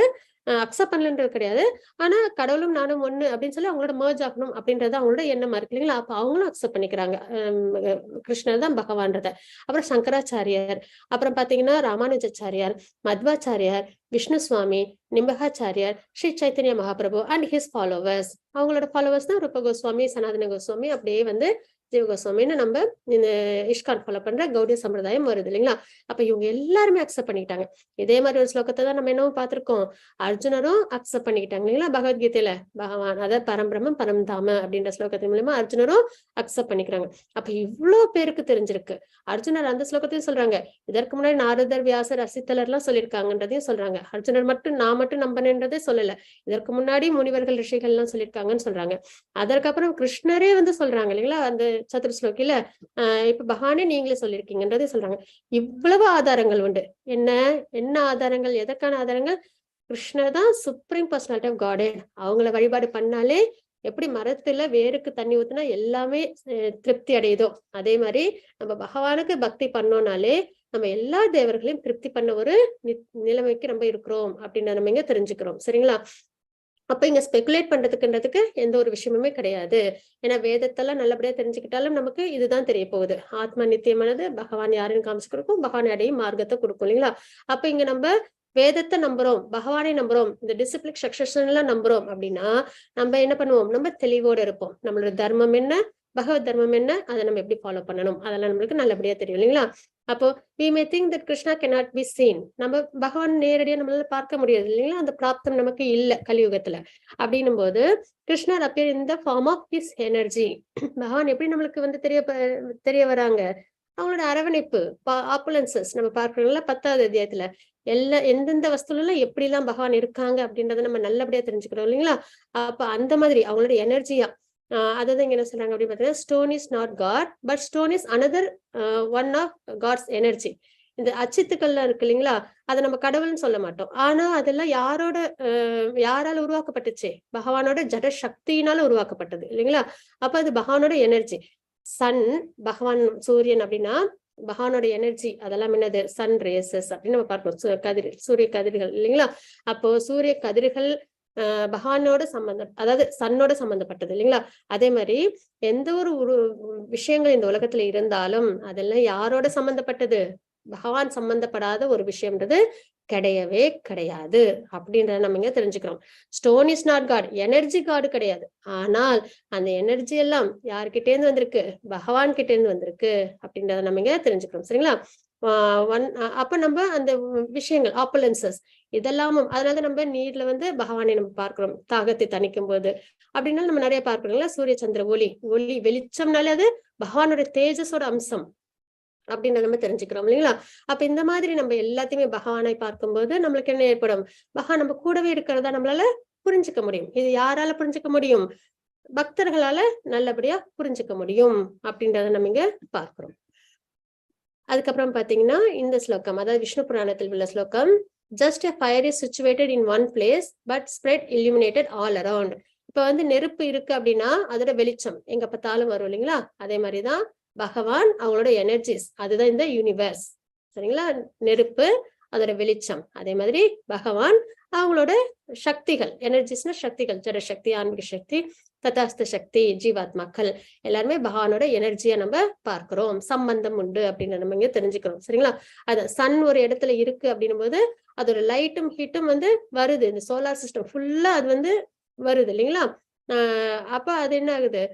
அக்செப்ட் பண்ணலன்றது கிடையாது. ஆனா கடவுளும் நானும் ஒண்ணு அப்படின்னு சொல்லி அவங்களோட மர்ஜ் ஆகணும் அப்படின்றது அவங்களோட எண்ணமா இருக்கு இல்லைங்களா? அப்ப அவங்களும் அக்செப்ட் பண்ணிக்கிறாங்க கிருஷ்ணர் தான் பகவான்றத. அப்புறம் சங்கராச்சாரியர், அப்புறம் பாத்தீங்கன்னா Ramanujacharya, Madhvacharya, Vishnu Swami, Nimbarkacharya, Sri Chaitanya Mahaprabhu and his followers. அவங்களோட ஃபாலோவர்ஸ் தான் ரூப கோஸ்வாமி, சனாதன கோஸ்வாமி, அப்படியே வந்து ஜீவ கோஸ்வாமின்னு நம்ம இந்த இஸ்கான் ஃபாலோ பண்ற கௌடிய சம்பிரதாயம் வருது இல்லைங்களா? அப்ப இவங்க எல்லாருமே அக்செப்ட் பண்ணிக்கிட்டாங்க. இதே மாதிரி ஒரு ஸ்லோகத்தை தான் நம்ம என்னவும் பார்த்திருக்கோம், அர்ஜுனரும் அக்செப்ட் பண்ணிக்கிட்டாங்க இல்லைங்களா? பகவத்கீதையில பகவான் அதாவது பரம்பிரமம் பரம்தாம அப்படின்ற ஸ்லோகத்தின் மூலமா அர்ஜுனரும் அக்செப்ட் பண்ணிக்கிறாங்க. அப்ப இவ்வளவு பேருக்கு தெரிஞ்சிருக்கு. அர்ஜுனர் அந்த ஸ்லோகத்தையும் சொல்றாங்க. இதற்கு முன்னாடி நாரதர், வியாசர், அசித்தலர் எல்லாம் சொல்லியிருக்காங்கன்றதையும் சொல்றாங்க. அர்ஜுனர் மட்டும் நான் மட்டும் நம்பினேன்றதே சொல்லல, இதற்கு முன்னாடி முனிவர்கள், ரிஷிகள் எல்லாம் சொல்லியிருக்காங்கன்னு சொல்றாங்க. அதற்கப்புறம் கிருஷ்ணரே வந்து சொல்றாங்க இல்லைங்களா? அந்த சதுர்ஸ்லோகில இப்ப பகவானே நீங்களே சொல்லியிருக்கீங்கன்றதே சொல்றாங்க. இவ்வளவு ஆதாரங்கள் உண்டு. என்ன என்ன ஆதாரங்கள், எதற்கான ஆதாரங்கள்? கிருஷ்ணர் தான் சுப்ரீம் பர்சனாலிட்டி ஆஃப் காட். அவங்கள வழிபாடு பண்ணாலே எப்படி மரத்துல வேருக்கு தண்ணி ஊத்துனா எல்லாமே திருப்தி அடையுதோ, அதே மாதிரி நம்ம பகவானுக்கு பக்தி பண்ணோம்னாலே நம்ம எல்லா தேவர்களையும் திருப்தி பண்ண ஒரு நிலைமைக்கு நம்ம இருக்கிறோம் அப்படின்னு நம்ம இங்க தெரிஞ்சுக்கிறோம். சரிங்களா? அப்ப இங்க ஸ்பெகுலேட் பண்றதுக்குன்றதுக்கு எந்த ஒரு விஷயமுமே கிடையாது. ஏன்னா வேதத்தெல்லாம் நல்லபடியா தெரிஞ்சுக்கிட்டாலும் நமக்கு இதுதான் தெரிய போகுது. ஆத்மா நித்தியமானது, பகவான் யாருன்னு காமிச்சு கொடுக்கும், பகவான் அடையும் மார்க்கத்தை கொடுக்கும் இல்லைங்களா? அப்ப இங்க நம்ம வேதத்தை நம்புறோம், பகவானை நம்புறோம், இந்த டிசிப்ளிக் சக்சஷன் எல்லாம் நம்புறோம் அப்படின்னா நம்ம என்ன பண்ணுவோம், நம்ம தெளிவோட இருப்போம். நம்மளோட தர்மம் என்ன, பகவத் தர்மம் என்ன, அதை நம்ம எப்படி ஃபாலோ பண்ணணும், அதெல்லாம் நம்மளுக்கு நல்லபடியா தெரியும் இல்லைங்களா? அப்போ we may think that Krishna cannot be seen. நம்ம பகவான் நேரடியா நம்மளால பார்க்க முடியாது இல்லைங்களா? அந்த பிராப்தம் நமக்கு இல்ல கலியுகத்துல. அப்படின்னும் போது கிருஷ்ணர் appear in the form of his energy. பகவான் எப்படி நம்மளுக்கு வந்து தெரிய வராங்க, அவங்களோட அரவணைப்பு, ஆப்புலன்சஸ் நம்ம பார்க்கிறோம்ல 10வது அத்தியாயத்துல எந்தெந்த வஸ்துல எல்லாம் எப்படி எல்லாம் பகவான் இருக்காங்க அப்படின்றத நம்ம நல்லபடியா தெரிஞ்சுக்கிறோம் இல்லைங்களா? அப்ப அந்த மாதிரி அவங்களோட எனர்ஜியா அதான் இங்க என்ன சொல்றாங்க அப்படின்னு பாத்தீங்கன்னா, stone is not God but stone is another one of God's energy. இந்த அச்சித்துக்கள்லாம் இருக்கு இல்லைங்களா, அதை நம்ம கடவுள்னு சொல்ல மாட்டோம். ஆனா அதெல்லாம் யாரால உருவாக்கப்பட்டுச்சு, பகவானோட ஜட சக்தியினால உருவாக்கப்பட்டது இல்லைங்களா? அப்ப அது பகவானோட எனர்ஜி. சன், பகவான் சூரியன் அப்படின்னா பகவானோட எனர்ஜி, அதெல்லாம் என்னது, சன் ரேசஸ் அப்படின்னு நம்ம பார்ப்போம். சூரிய கதிர்கள் இல்லைங்களா? அப்போ சூரிய கதிர்கள் பகவானோட சம்பந்தம், அதாவது சன்னோட சம்பந்தப்பட்டது இல்லைங்களா? அதே மாதிரி எந்த ஒரு விஷயங்கள் இந்த உலகத்துல இருந்தாலும் அதெல்லாம் யாரோட சம்பந்தப்பட்டது, பகவான் சம்பந்தப்படாத ஒரு விஷயம்ன்றது கிடையவே கிடையாது அப்படின்றத நம்ம இங்க தெரிஞ்சுக்கிறோம். Stone is not God, energy God கிடையாது. ஆனால் அந்த எனர்ஜி எல்லாம் யார்கிட்ட இருந்து வந்திருக்கு? பகவான் கிட்ட இருந்து வந்திருக்கு அப்படின்றத நம்ம இங்க தெரிஞ்சுக்கிறோம். சரிங்களா? அப்ப நம்ம அந்த விஷயங்கள் ஆப்பலன்சஸ் இதெல்லாமும், அதனால நம்ம நீர்ல வந்து பகவானை நம்ம பார்க்கிறோம் தாகத்தை தணிக்கும் போது. அப்படின்னா நம்ம நிறைய பார்க்கிறோம்ல, சூரிய சந்திர ஒளி வெளிச்சம்னாலே அது பகவானுடைய தேஜஸோட அம்சம் அப்படின்னு நம்ம தெரிஞ்சுக்கிறோம் இல்லைங்களா? அப்ப இந்த மாதிரி நம்ம எல்லாத்தையுமே பகவானை பார்க்கும்போது நம்மளுக்கு என்ன ஏற்படும்? பகவான் நம்ம கூடவே இருக்கிறதா நம்மளால புரிஞ்சுக்க முடியும். இது யாரால புரிஞ்சுக்க முடியும்? பக்தர்களால நல்லபடியா புரிஞ்சுக்க முடியும் அப்படின்றத நம்ம இங்க பார்க்கிறோம். அதுக்கப்புறம் பாத்தீங்கன்னா இந்த ஸ்லோகம், அதாவது விஷ்ணு புராணத்தில் உள்ள ஸ்லோகம், just a fire is situated in one place but spread illuminated all around. இப்ப வந்து நெருப்பு இருக்கு அப்படின்னா அதோட வெளிச்சம் எங்க பார்த்தாலும் வரும் இல்லைங்களா? அதே மாதிரிதான் பகவான் அவங்களோட எனர்ஜிஸ், அதுதான் இந்த யூனிவர்ஸ். சரிங்களா? நெருப்பு அதோட வெளிச்சம், அதே மாதிரி பகவான் அவங்களோட சக்திகள், எனர்ஜிஸ்னா சக்திகள், ஜட சக்தி, ஆன்மீக சக்தி, ததாஸ்த சக்தி, ஜீவாத்மாக்கள் எல்லாருமே பகவானோட எனர்ஜியா நம்ம பார்க்கிறோம். சம்பந்தம் உண்டு அப்படின்னு நம்ம இங்க தெரிஞ்சுக்கிறோம். சரிங்களா? அது சன் ஒரு இடத்துல இருக்கு அப்படின்னும் போது அதோட லைட்டும் ஹீட்டும் வந்து வருது, இந்த சோலார் சிஸ்டம் ஃபுல்லா அது வந்து வருது இல்லைங்களா? அப்ப அது என்ன ஆகுது?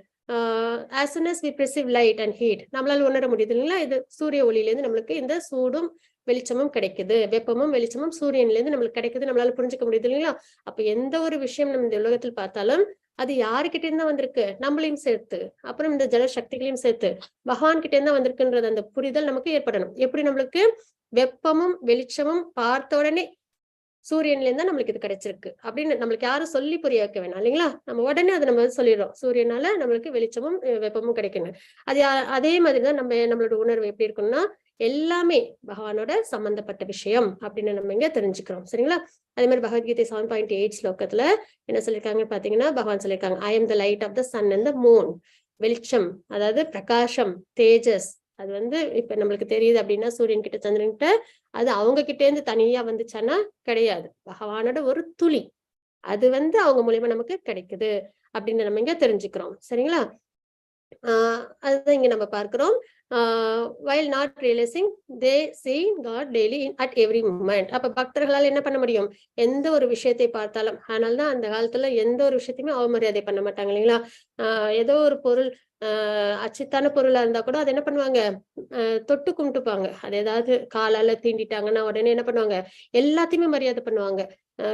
as soon as we perceive light and heat, நம்மளால உணர முடியுது இல்லைங்களா? இது சூரிய ஒளியில இருந்து நம்மளுக்கு இந்த சூடும் வெளிச்சமும் கிடைக்குது, வெப்பமும் வெளிச்சமும் சூரியன்ல இருந்து நம்மளுக்கு கிடைக்குது, நம்மளால புரிஞ்சுக்க முடியுது இல்லைங்களா? அப்ப எந்த ஒரு விஷயம் நம்ம இந்த உலகத்தில் பார்த்தாலும் அது யாருக்கிட்ட இருந்தா வந்திருக்கு? நம்மளையும் சேர்த்து, அப்புறம் இந்த ஜல சக்திகளையும் சேர்த்து பகவான் கிட்ட இருந்தா வந்திருக்குன்றது அந்த புரிதல் நமக்கு ஏற்படணும். எப்படி நம்மளுக்கு வெப்பமும் வெளிச்சமும் பார்த்த உடனே சூரியன்ல இருந்தா நம்மளுக்கு இது கிடைச்சிருக்கு அப்படின்னு நம்மளுக்கு யாரும் சொல்லி புரிய வைக்க வேணாம் இல்லைங்களா? நம்ம உடனே அதை நம்ம சொல்லிடுறோம், சூரியனால நம்மளுக்கு வெளிச்சமும் வெப்பமும் கிடைக்கணும். அதே மாதிரிதான் நம்மளோட உணர்வு எப்படி இருக்கும்னா, எல்லாமே பகவானோட சம்பந்தப்பட்ட விஷயம் அப்படின்னு நம்ம இங்க தெரிஞ்சுக்கிறோம். சரிங்களா? அதே மாதிரி பகவத்கீதை 7.8 ஸ்லோகத்துல என்ன சொல்லியிருக்காங்க பாத்தீங்கன்னா, பகவான் சொல்லியிருக்காங்க, I am the light of the sun and the moon. வெளிச்சம், அதாவது பிரகாசம், தேஜஸ், அது வந்து இப்ப நம்மளுக்கு தெரியுது அப்படின்னா சூரியன் கிட்ட சந்திரன் கிட்ட, அது அவங்க கிட்ட இருந்து தனியா வந்துச்சானா கிடையாது, பகவானோட ஒரு துளி, அது வந்து அவங்க மூலியமா நமக்கு கிடைக்குது அப்படின்னு நம்ம இங்க தெரிஞ்சுக்கிறோம். சரிங்களா? அதுதான் இங்க நம்ம பார்க்கிறோம். while not realizing they see God daily at every moment. அப்ப பக்தர்களால் என்ன பண்ண முடியும்? எந்த ஒரு விஷயத்தை பார்த்தாலும், ஆனால்தான் அந்த காலத்துல எந்த ஒரு விஷயத்தையுமே அவமரியாதை பண்ண மாட்டாங்க இல்லைங்களா? ஏதோ ஒரு பொருள் அச்சித்தான பொருளா இருந்தா கூட அதை என்ன பண்ணுவாங்க? தொட்டு கும்பிட்டுப்பாங்க. அது ஏதாவது காலால தீண்டிட்டாங்கன்னா உடனே என்ன பண்ணுவாங்க? எல்லாத்தையுமே மரியாதை பண்ணுவாங்க.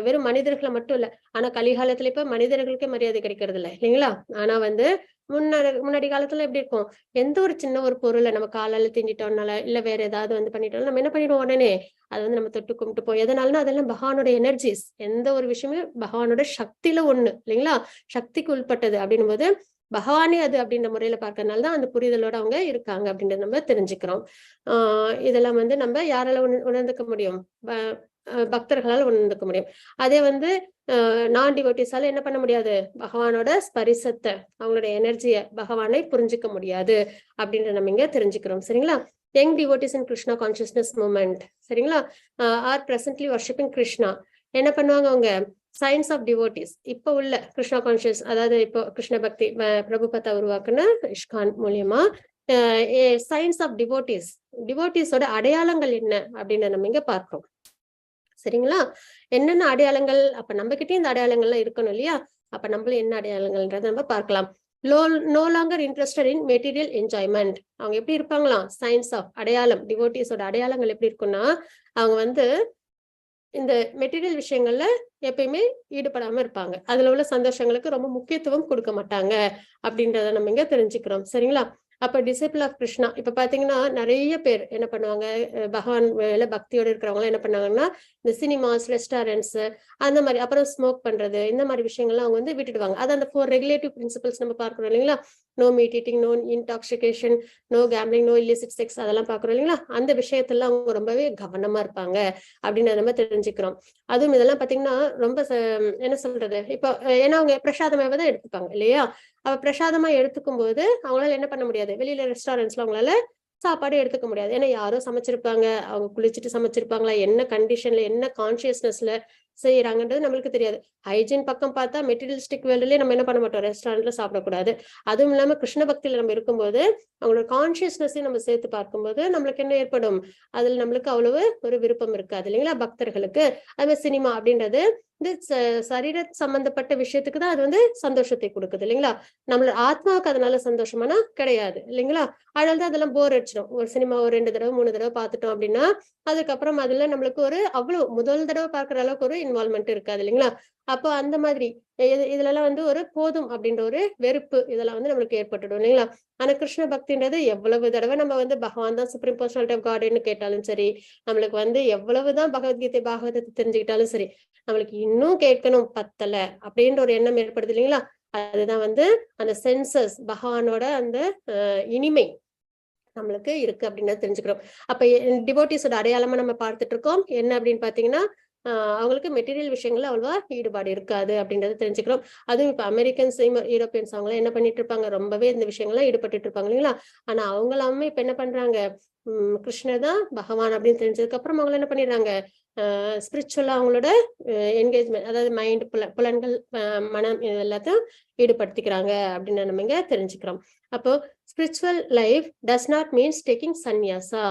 வெறும் மனிதர்களை மட்டும் இல்ல. ஆனா கலிகாலத்துல இப்ப மனிதர்களுக்கே மரியாதை கிடைக்கிறது இல்லை இல்லைங்களா? ஆனா வந்து முன்னாடி காலத்துல எப்படி இருக்கும்? எந்த ஒரு சின்ன ஒரு பொருளை நம்ம காலால தீண்டிட்டோம்னால, இல்ல வேற ஏதாவது வந்து பண்ணிட்டோம், நம்ம என்ன பண்ணிடுவோம்? உடனே அது வந்து நம்ம தொட்டு கும்பிட்டுப்போம். எதனாலன்னா அதெல்லாம் பகவானோட எனர்ஜிஸ். எந்த ஒரு விஷயமே பகவானோட சக்தியில ஒண்ணு இல்லைங்களா? சக்திக்கு உட்பட்டது அப்படின்னும் போது பகவானே அது அப்படின்ற முறையில பார்க்கறதுனால தான் அந்த புரிதலோட அவங்க இருக்காங்க அப்படின்றத நம்ம தெரிஞ்சுக்கிறோம். இதெல்லாம் வந்து நம்ம யாரால உணர்ந்துக்க முடியும்? பக்தர்களால் உணர்ந்துக்க முடியும். அதே வந்து நான் டிவோட்டிஸால என்ன பண்ண முடியாது? பகவானோட ஸ்பரிசத்தை, அவங்களோட எனர்ஜிய, பகவானை புரிஞ்சுக்க முடியாது அப்படின்ற நம்ம இங்க தெரிஞ்சுக்கிறோம். சரிங்களா? யங் டிவோட்டிஸ் இன் கிருஷ்ணா கான்சியஸ்னஸ் மூமெண்ட், சரிங்களா, ஆர் பிரசன்ட்லி வர்ஷிப்பிங் கிருஷ்ணா. என்ன பண்ணுவாங்க அவங்க? சயின்ஸ் ஆஃப் டிவோட்டிஸ், இப்ப உள்ள கிருஷ்ணா கான்சியஸ், அதாவது இப்போ கிருஷ்ண பக்தி பிரபுபதா உருவாக்குன ISKCON மூலியமா சயின்ஸ் ஆஃப் டிவோட்டிஸ், டிவோட்டிஸோட அடையாளங்கள் என்ன அப்படின்னு நம்ம இங்க பார்க்கிறோம். சரிங்களா? என்னென்ன அடையாளங்கள்? அப்ப நம்ம கிட்டயும் இந்த அடையாளங்கள்லாம் இருக்கணும் இல்லையா? அப்ப நம்மளும் என்ன அடையாளங்கள்ன்றத நம்ம பார்க்கலாம். No longer interested in material enjoyment. அவங்க எப்படி இருப்பாங்களாம்? சயின்ஸ் ஆஃப் அடையாளம், டிவோட்டிஸோட அடையாளங்கள் எப்படி இருக்குன்னா, அவங்க வந்து இந்த மெட்டீரியல் விஷயங்கள்ல எப்பயுமே ஈடுபடாம இருப்பாங்க. அதுல உள்ள சந்தோஷங்களுக்கு ரொம்ப முக்கியத்துவம் கொடுக்க மாட்டாங்க அப்படின்றத நம்ம இங்க தெரிஞ்சுக்கிறோம். சரிங்களா? அப்ப டிசைபிள் ஆஃப் கிருஷ்ணா, இப்ப பாத்தீங்கன்னா நிறைய பேர் என்ன பண்ணுவாங்க? பகவான் மேல பக்தியோட இருக்கிறவங்க என்ன பண்ணாங்கன்னா, இந்த சினிமாஸ், ரெஸ்டாரண்ட்ஸ், அந்த மாதிரி, அப்புறம் ஸ்மோக் பண்றது, இந்த மாதிரி விஷயங்கள்லாம் அவங்க வந்து விட்டுடுவாங்க. அது அந்த 4 ரெகுலேட்டிவ் பிரின்சிபல்ஸ் நம்ம பார்க்கிறோம் இல்லைங்களா? No meat eating, no intoxication, no gambling, no illicit sex, அதெல்லாம் பார்க்கிறோம் இல்லைங்களா? அந்த விஷயத்துல அவங்க ரொம்பவே கவனமா இருப்பாங்க அப்படின்னு நம்ம தெரிஞ்சுக்கிறோம். அதுவும் இதெல்லாம் பாத்தீங்கன்னா ரொம்ப என்ன சொல்றது, இப்போ ஏன்னா அவங்க பிரசாதமாவே தான் எடுத்துப்பாங்க இல்லையா? அவ பிரசாதமா எடுத்துக்கும் போது அவங்களால என்ன பண்ண முடியாது? வெளியில ரெஸ்டாரண்ட்ஸ்ல அவங்களால சாப்பாடு எடுத்துக்க முடியாது. ஏன்னா யாரோ சமைச்சிருப்பாங்க, அவங்க குளிச்சுட்டு சமைச்சிருப்பாங்களா, என்ன கண்டிஷன்ல, என்ன கான்சியஸ்னஸ்ல செய்யறாங்கன்றது நம்மளுக்கு தெரியாது. ஹைஜீன் பக்கம் பார்த்தா மெட்டீரியலிஸ்டிக் வேர்ல்ட்லயே நம்ம என்ன பண்ண மாட்டோம், ரெஸ்டாரண்ட்ல சாப்பிடக்கூடாது. அதுவும் இல்லாம கிருஷ்ண பக்தியில நம்ம இருக்கும்போது அவங்களோட கான்சியஸ்னஸையும் நம்ம சேர்த்து பார்க்கும்போது நம்மளுக்கு என்ன ஏற்படும், அதுல நம்மளுக்கு அவ்வளவு ஒரு விருப்பம் இருக்காது இல்லைங்களா பக்தர்களுக்கு. அது சினிமா அப்படின்றது இந்த சரீர சம்பந்தப்பட்ட விஷயத்துக்கு தான் அது வந்து சந்தோஷத்தை கொடுக்குது இல்லைங்களா. நம்மளோட ஆத்மாவுக்கு அதனால சந்தோஷமானா கிடையாது இல்லைங்களா. அதனாலதான் அதெல்லாம் போர் அடிச்சிடும். ஒரு சினிமா ஒரு 2 தடவை 3 தடவை பார்த்துட்டோம் அப்படின்னா அதுக்கப்புறம் அதுல நம்மளுக்கு ஒரு அவ்வளவு முதல் தடவை பார்க்குற அளவுக்கு ஒரு இன்வால்மெண்ட் இருக்காது இல்லைங்களா. அப்போ அந்த மாதிரி இதுல எல்லாம் வந்து ஒரு போதும் அப்படின்ற ஒரு வெறுப்பு இதெல்லாம் வந்து நம்மளுக்கு ஏற்பட்டுடும் இல்லைங்களா. ஆனா கிருஷ்ண பக்தின்றது எவ்வளவு தடவை நம்ம வந்து பகவான் தான் சுப்ரீம் பர்சனாலிட்டி ஆஃப் காட்னு கேட்டாலும் சரி, நம்மளுக்கு வந்து எவ்வளவுதான் பகவத்கீதை பாகவதத்தை தெரிஞ்சுக்கிட்டாலும் சரி, நம்மளுக்கு இன்னும் கேட்கணும் பத்தல அப்படின்ற ஒரு எண்ணம் ஏற்படுது இல்லைங்களா. அதுதான் வந்து அந்த சென்சஸ் பகவானோட அந்த இனிமை நம்மளுக்கு இருக்கு அப்படின்னு தெரிஞ்சுக்கிறோம். அப்ப டிவோட்டிஸோட அடையாளமா நம்ம பார்த்துட்டு இருக்கோம் என்ன அப்படின்னு பாத்தீங்கன்னா, அவங்களுக்கு மெட்டீரியல் விஷயங்கள்ல அவ்வளவா ஈடுபாடு இருக்காது அப்படின்றத தெரிஞ்சுக்கிறோம். அதுவும் இப்ப அமெரிக்கன்ஸ் யூரோப்பியன்ஸ் அவங்களாம் என்ன பண்ணிட்டு இருப்பாங்க, ரொம்பவே இந்த விஷயங்கள்லாம் ஈடுபட்டு இருப்பாங்க இல்லைங்களா. ஆனா அவங்க எல்லாமே இப்ப என்ன பண்றாங்க, கிருஷ்ணர் தான் பகவான் அப்படின்னு தெரிஞ்சதுக்கு அப்புறம் அவங்க என்ன பண்ணிடுறாங்க, ஸ்பிரிச்சுவலா அவங்களோட என்கேஜ்மெண்ட், அதாவது மைண்ட் புலன்கள் மனம் எல்லாத்தையும் ஈடுபடுத்திக்கிறாங்க அப்படின்னு நம்ம இங்க தெரிஞ்சுக்கிறோம். அப்போ spiritual life does not means taking sannyasa,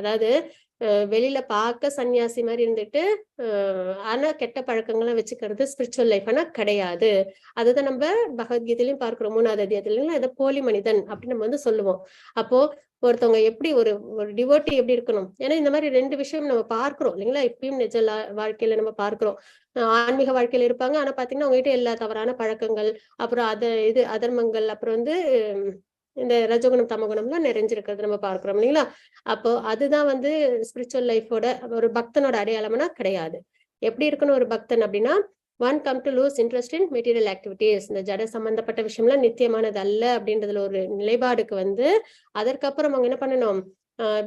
அதாவது வெளியில பார்க்க சன்னியாசி மாதிரி இருந்துட்டு ஆனா கெட்ட பழக்கங்களை வச்சுக்கிறது ஸ்பிரிச்சுவல் லைஃப் ஆனா கிடையாது. அதுதான் நம்ம பகவத்கீதையிலும் பார்க்கிறோம் 3வது அத்தியாயத்துல இதை போலி மனிதன் அப்படின்னு நம்ம வந்து சொல்லுவோம். அப்போ ஒருத்தவங்க எப்படி ஒரு டிவோட்டி எப்படி இருக்கணும், ஏன்னா இந்த மாதிரி 2 விஷயம் நம்ம பார்க்கிறோம் இல்லைங்களா. இப்பயும் நிஜ வாழ்க்கையில நம்ம பார்க்கிறோம். ஆன்மீக வாழ்க்கையில இருப்பாங்க ஆனா பாத்தீங்கன்னா அவங்ககிட்ட எல்லா தவறான பழக்கங்கள், அப்புறம் அதர்மங்கள், அப்புறம் வந்து இந்த ரஜகுணம் தமகுணம்லாம் நிறைஞ்சிருக்கிறது நம்ம பார்க்கிறோம் இல்லைங்களா. அப்போ அதுதான் வந்து ஸ்பிரிச்சுவல் லைஃபோட ஒரு பக்தனோட அடையாளம்னா கிடையாது. எப்படி இருக்கணும் ஒரு பக்தன் அப்படின்னா, one come to lose interest in material activities, இந்த ஜட சம்பந்தப்பட்ட விஷயம்லாம் நித்தியமானது அல்ல அப்படின்றதுல ஒரு நிலைப்பாடுக்கு வந்து அதற்கப்புறம் அவங்க என்ன பண்ணணும்,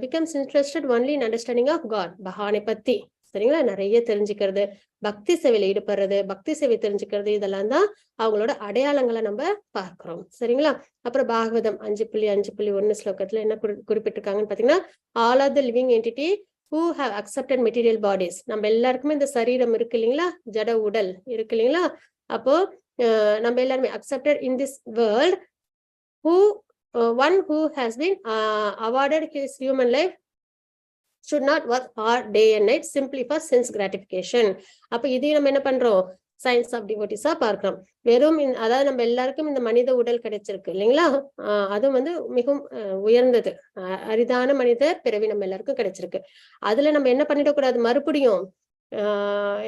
becomes interested only in understanding of God, பகவானை பத்தி சரிங்களா நிறைய தெரிஞ்சுக்கிறது, பக்தி சேவையில ஈடுபடுறது, பக்தி சேவை தெரிஞ்சுக்கிறது, இதெல்லாம் தான் அவங்களோட அடையாளங்களை நம்ம பார்க்கிறோம் சரிங்களா. அப்புறம் பாகவதம் 5.5.1 ஸ்லோகத்துல என்ன குறிப்பிட்டிருக்காங்கன்னு பாத்தீங்கன்னா, all R the living entity who have accepted material bodies, நம்ம எல்லாருக்குமே இந்த சரீரம் இருக்கு இல்லைங்களா, ஜட உடல் இருக்கு இல்லைங்களா. அப்போ நம்ம எல்லாருமே accepted in this world who one who has been awarded his human life should not work hard day and night simply for sense gratification. அப்ப இதையும் நம்ம என்ன பண்றோம், சயின்ஸ் ஆஃப் டிவோட்டிஸா பார்க்கிறோம். வெறும் அதாவது நம்ம எல்லாருக்கும் இந்த மனித உடல் கிடைச்சிருக்கு இல்லைங்களா. அதுவும் வந்து மிகவும் உயர்ந்தது, அரிதான மனித பிறவி நம்ம எல்லாருக்கும் கிடைச்சிருக்கு. அதுல நம்ம என்ன பண்ணிடக்கூடாது, மறுபடியும்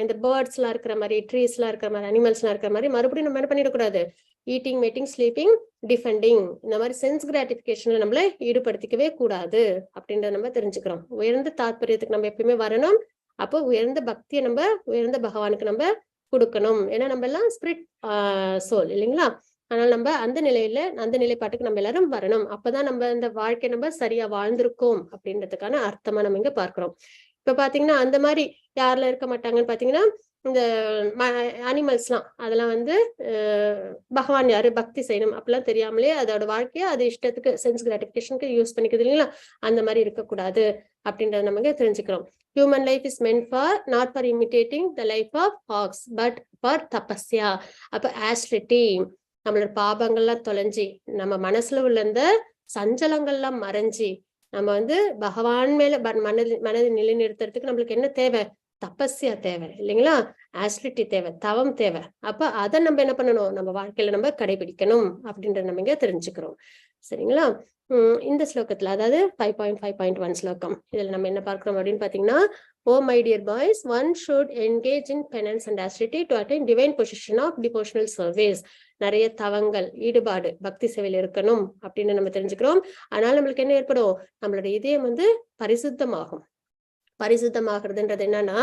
இந்த பேர்ட்ஸ் எல்லாம் இருக்கிற மாதிரி, ட்ரீஸ் எல்லாம் இருக்கிற மாதிரி, அனிமல்ஸ் எல்லாம் இருக்கிற மாதிரி மறுபடியும் நம்ம என்ன பண்ணிடக்கூடாது, ஈட்டிங், மீட்டிங், ஸ்லீப்பிங், டிஃபெண்டிங், இந்த மாதிரி சென்ஸ் கிராட்டிபிகேஷன்ல நம்மள ஈடுபடுத்திக்கவே கூடாது அப்படின்றத நம்ம தெரிஞ்சுக்கிறோம். உயர்ந்த தாத்பரியத்துக்கு நம்ம எப்பயுமே வரணும். அப்போ உயர்ந்த பக்தியை நம்ம உயர்ந்த பகவானுக்கு நம்ம கொடுக்கணும். ஏன்னா நம்ம எல்லாம் ஸ்பிரிட் சோல் இல்லைங்களா. அதனால நம்ம அந்த நிலையில அந்த நிலைப்பாட்டுக்கு நம்ம எல்லாரும் வரணும். அப்பதான் நம்ம இந்த வாழ்க்கை நம்ம சரியா வாழ்ந்திருக்கோம் அப்படின்றதுக்கான அர்த்தமா நம்ம இங்க பார்க்கிறோம். இப்ப பாத்தீங்கன்னா அந்த மாதிரி யாரெல்லாம் இருக்க மாட்டாங்கன்னு பாத்தீங்கன்னா, இந்த அனிமல்ஸ்லாம் அதெல்லாம் வந்து பகவான் யாரு, பக்தி செய்யணும் அப்படிலாம் தெரியாமலே அதோட வாழ்க்கைய அது இஷ்டத்துக்கு சென்ஸ் கிராட்டிபிகேஷனுக்கு யூஸ் பண்ணிக்குது இல்லைங்களா. அந்த மாதிரி இருக்கக்கூடாது அப்படின்றத நமக்கு தெரிஞ்சுக்கிறோம். Human life is meant for not for imitating the life of hogs but for tapasya. அப்ப ஆஸ்ட்ரிட்டி, நம்மளோட பாபங்கள்லாம் தொலைஞ்சி நம்ம மனசுல உள்ள இந்த சஞ்சலங்கள்லாம் மறைஞ்சி நம்ம வந்து பகவான் மேல மனதை நிலைநிறுத்துறதுக்கு நம்மளுக்கு என்ன தேவை, தபஸ்யா தேவை இல்லைங்களா, ஆஸ்ட்ரிட்டி தேவை, தவம் தேவை. அப்ப அதை நம்ம என்ன பண்ணணும், நம்ம வாழ்க்கையில நம்ம கடைபிடிக்கணும் அப்படின்றத நம்ம இங்க தெரிஞ்சுக்கிறோம் சரிங்களா. இந்த ஸ்லோகத்துல அதாவது 5.5.1 ஸ்லோகம் இதுல நம்ம என்ன பார்க்கிறோம் அப்படின்னு பாத்தீங்கன்னா, O my dear boys, one should engage in penance and austerity to attain divine position of devotional service. நிறைய தவங்கள், ஈடுபாடு, பக்தி சேவையில இருக்கணும் அப்படின்னு நம்ம தெரிஞ்சுக்கிறோம். அதனால நம்மளுக்கு என்ன ஏற்படும், நம்மளோட இதயம் வந்து பரிசுத்தமாகும். பரிசுத்தமாகிறதுன்றது என்னன்னா,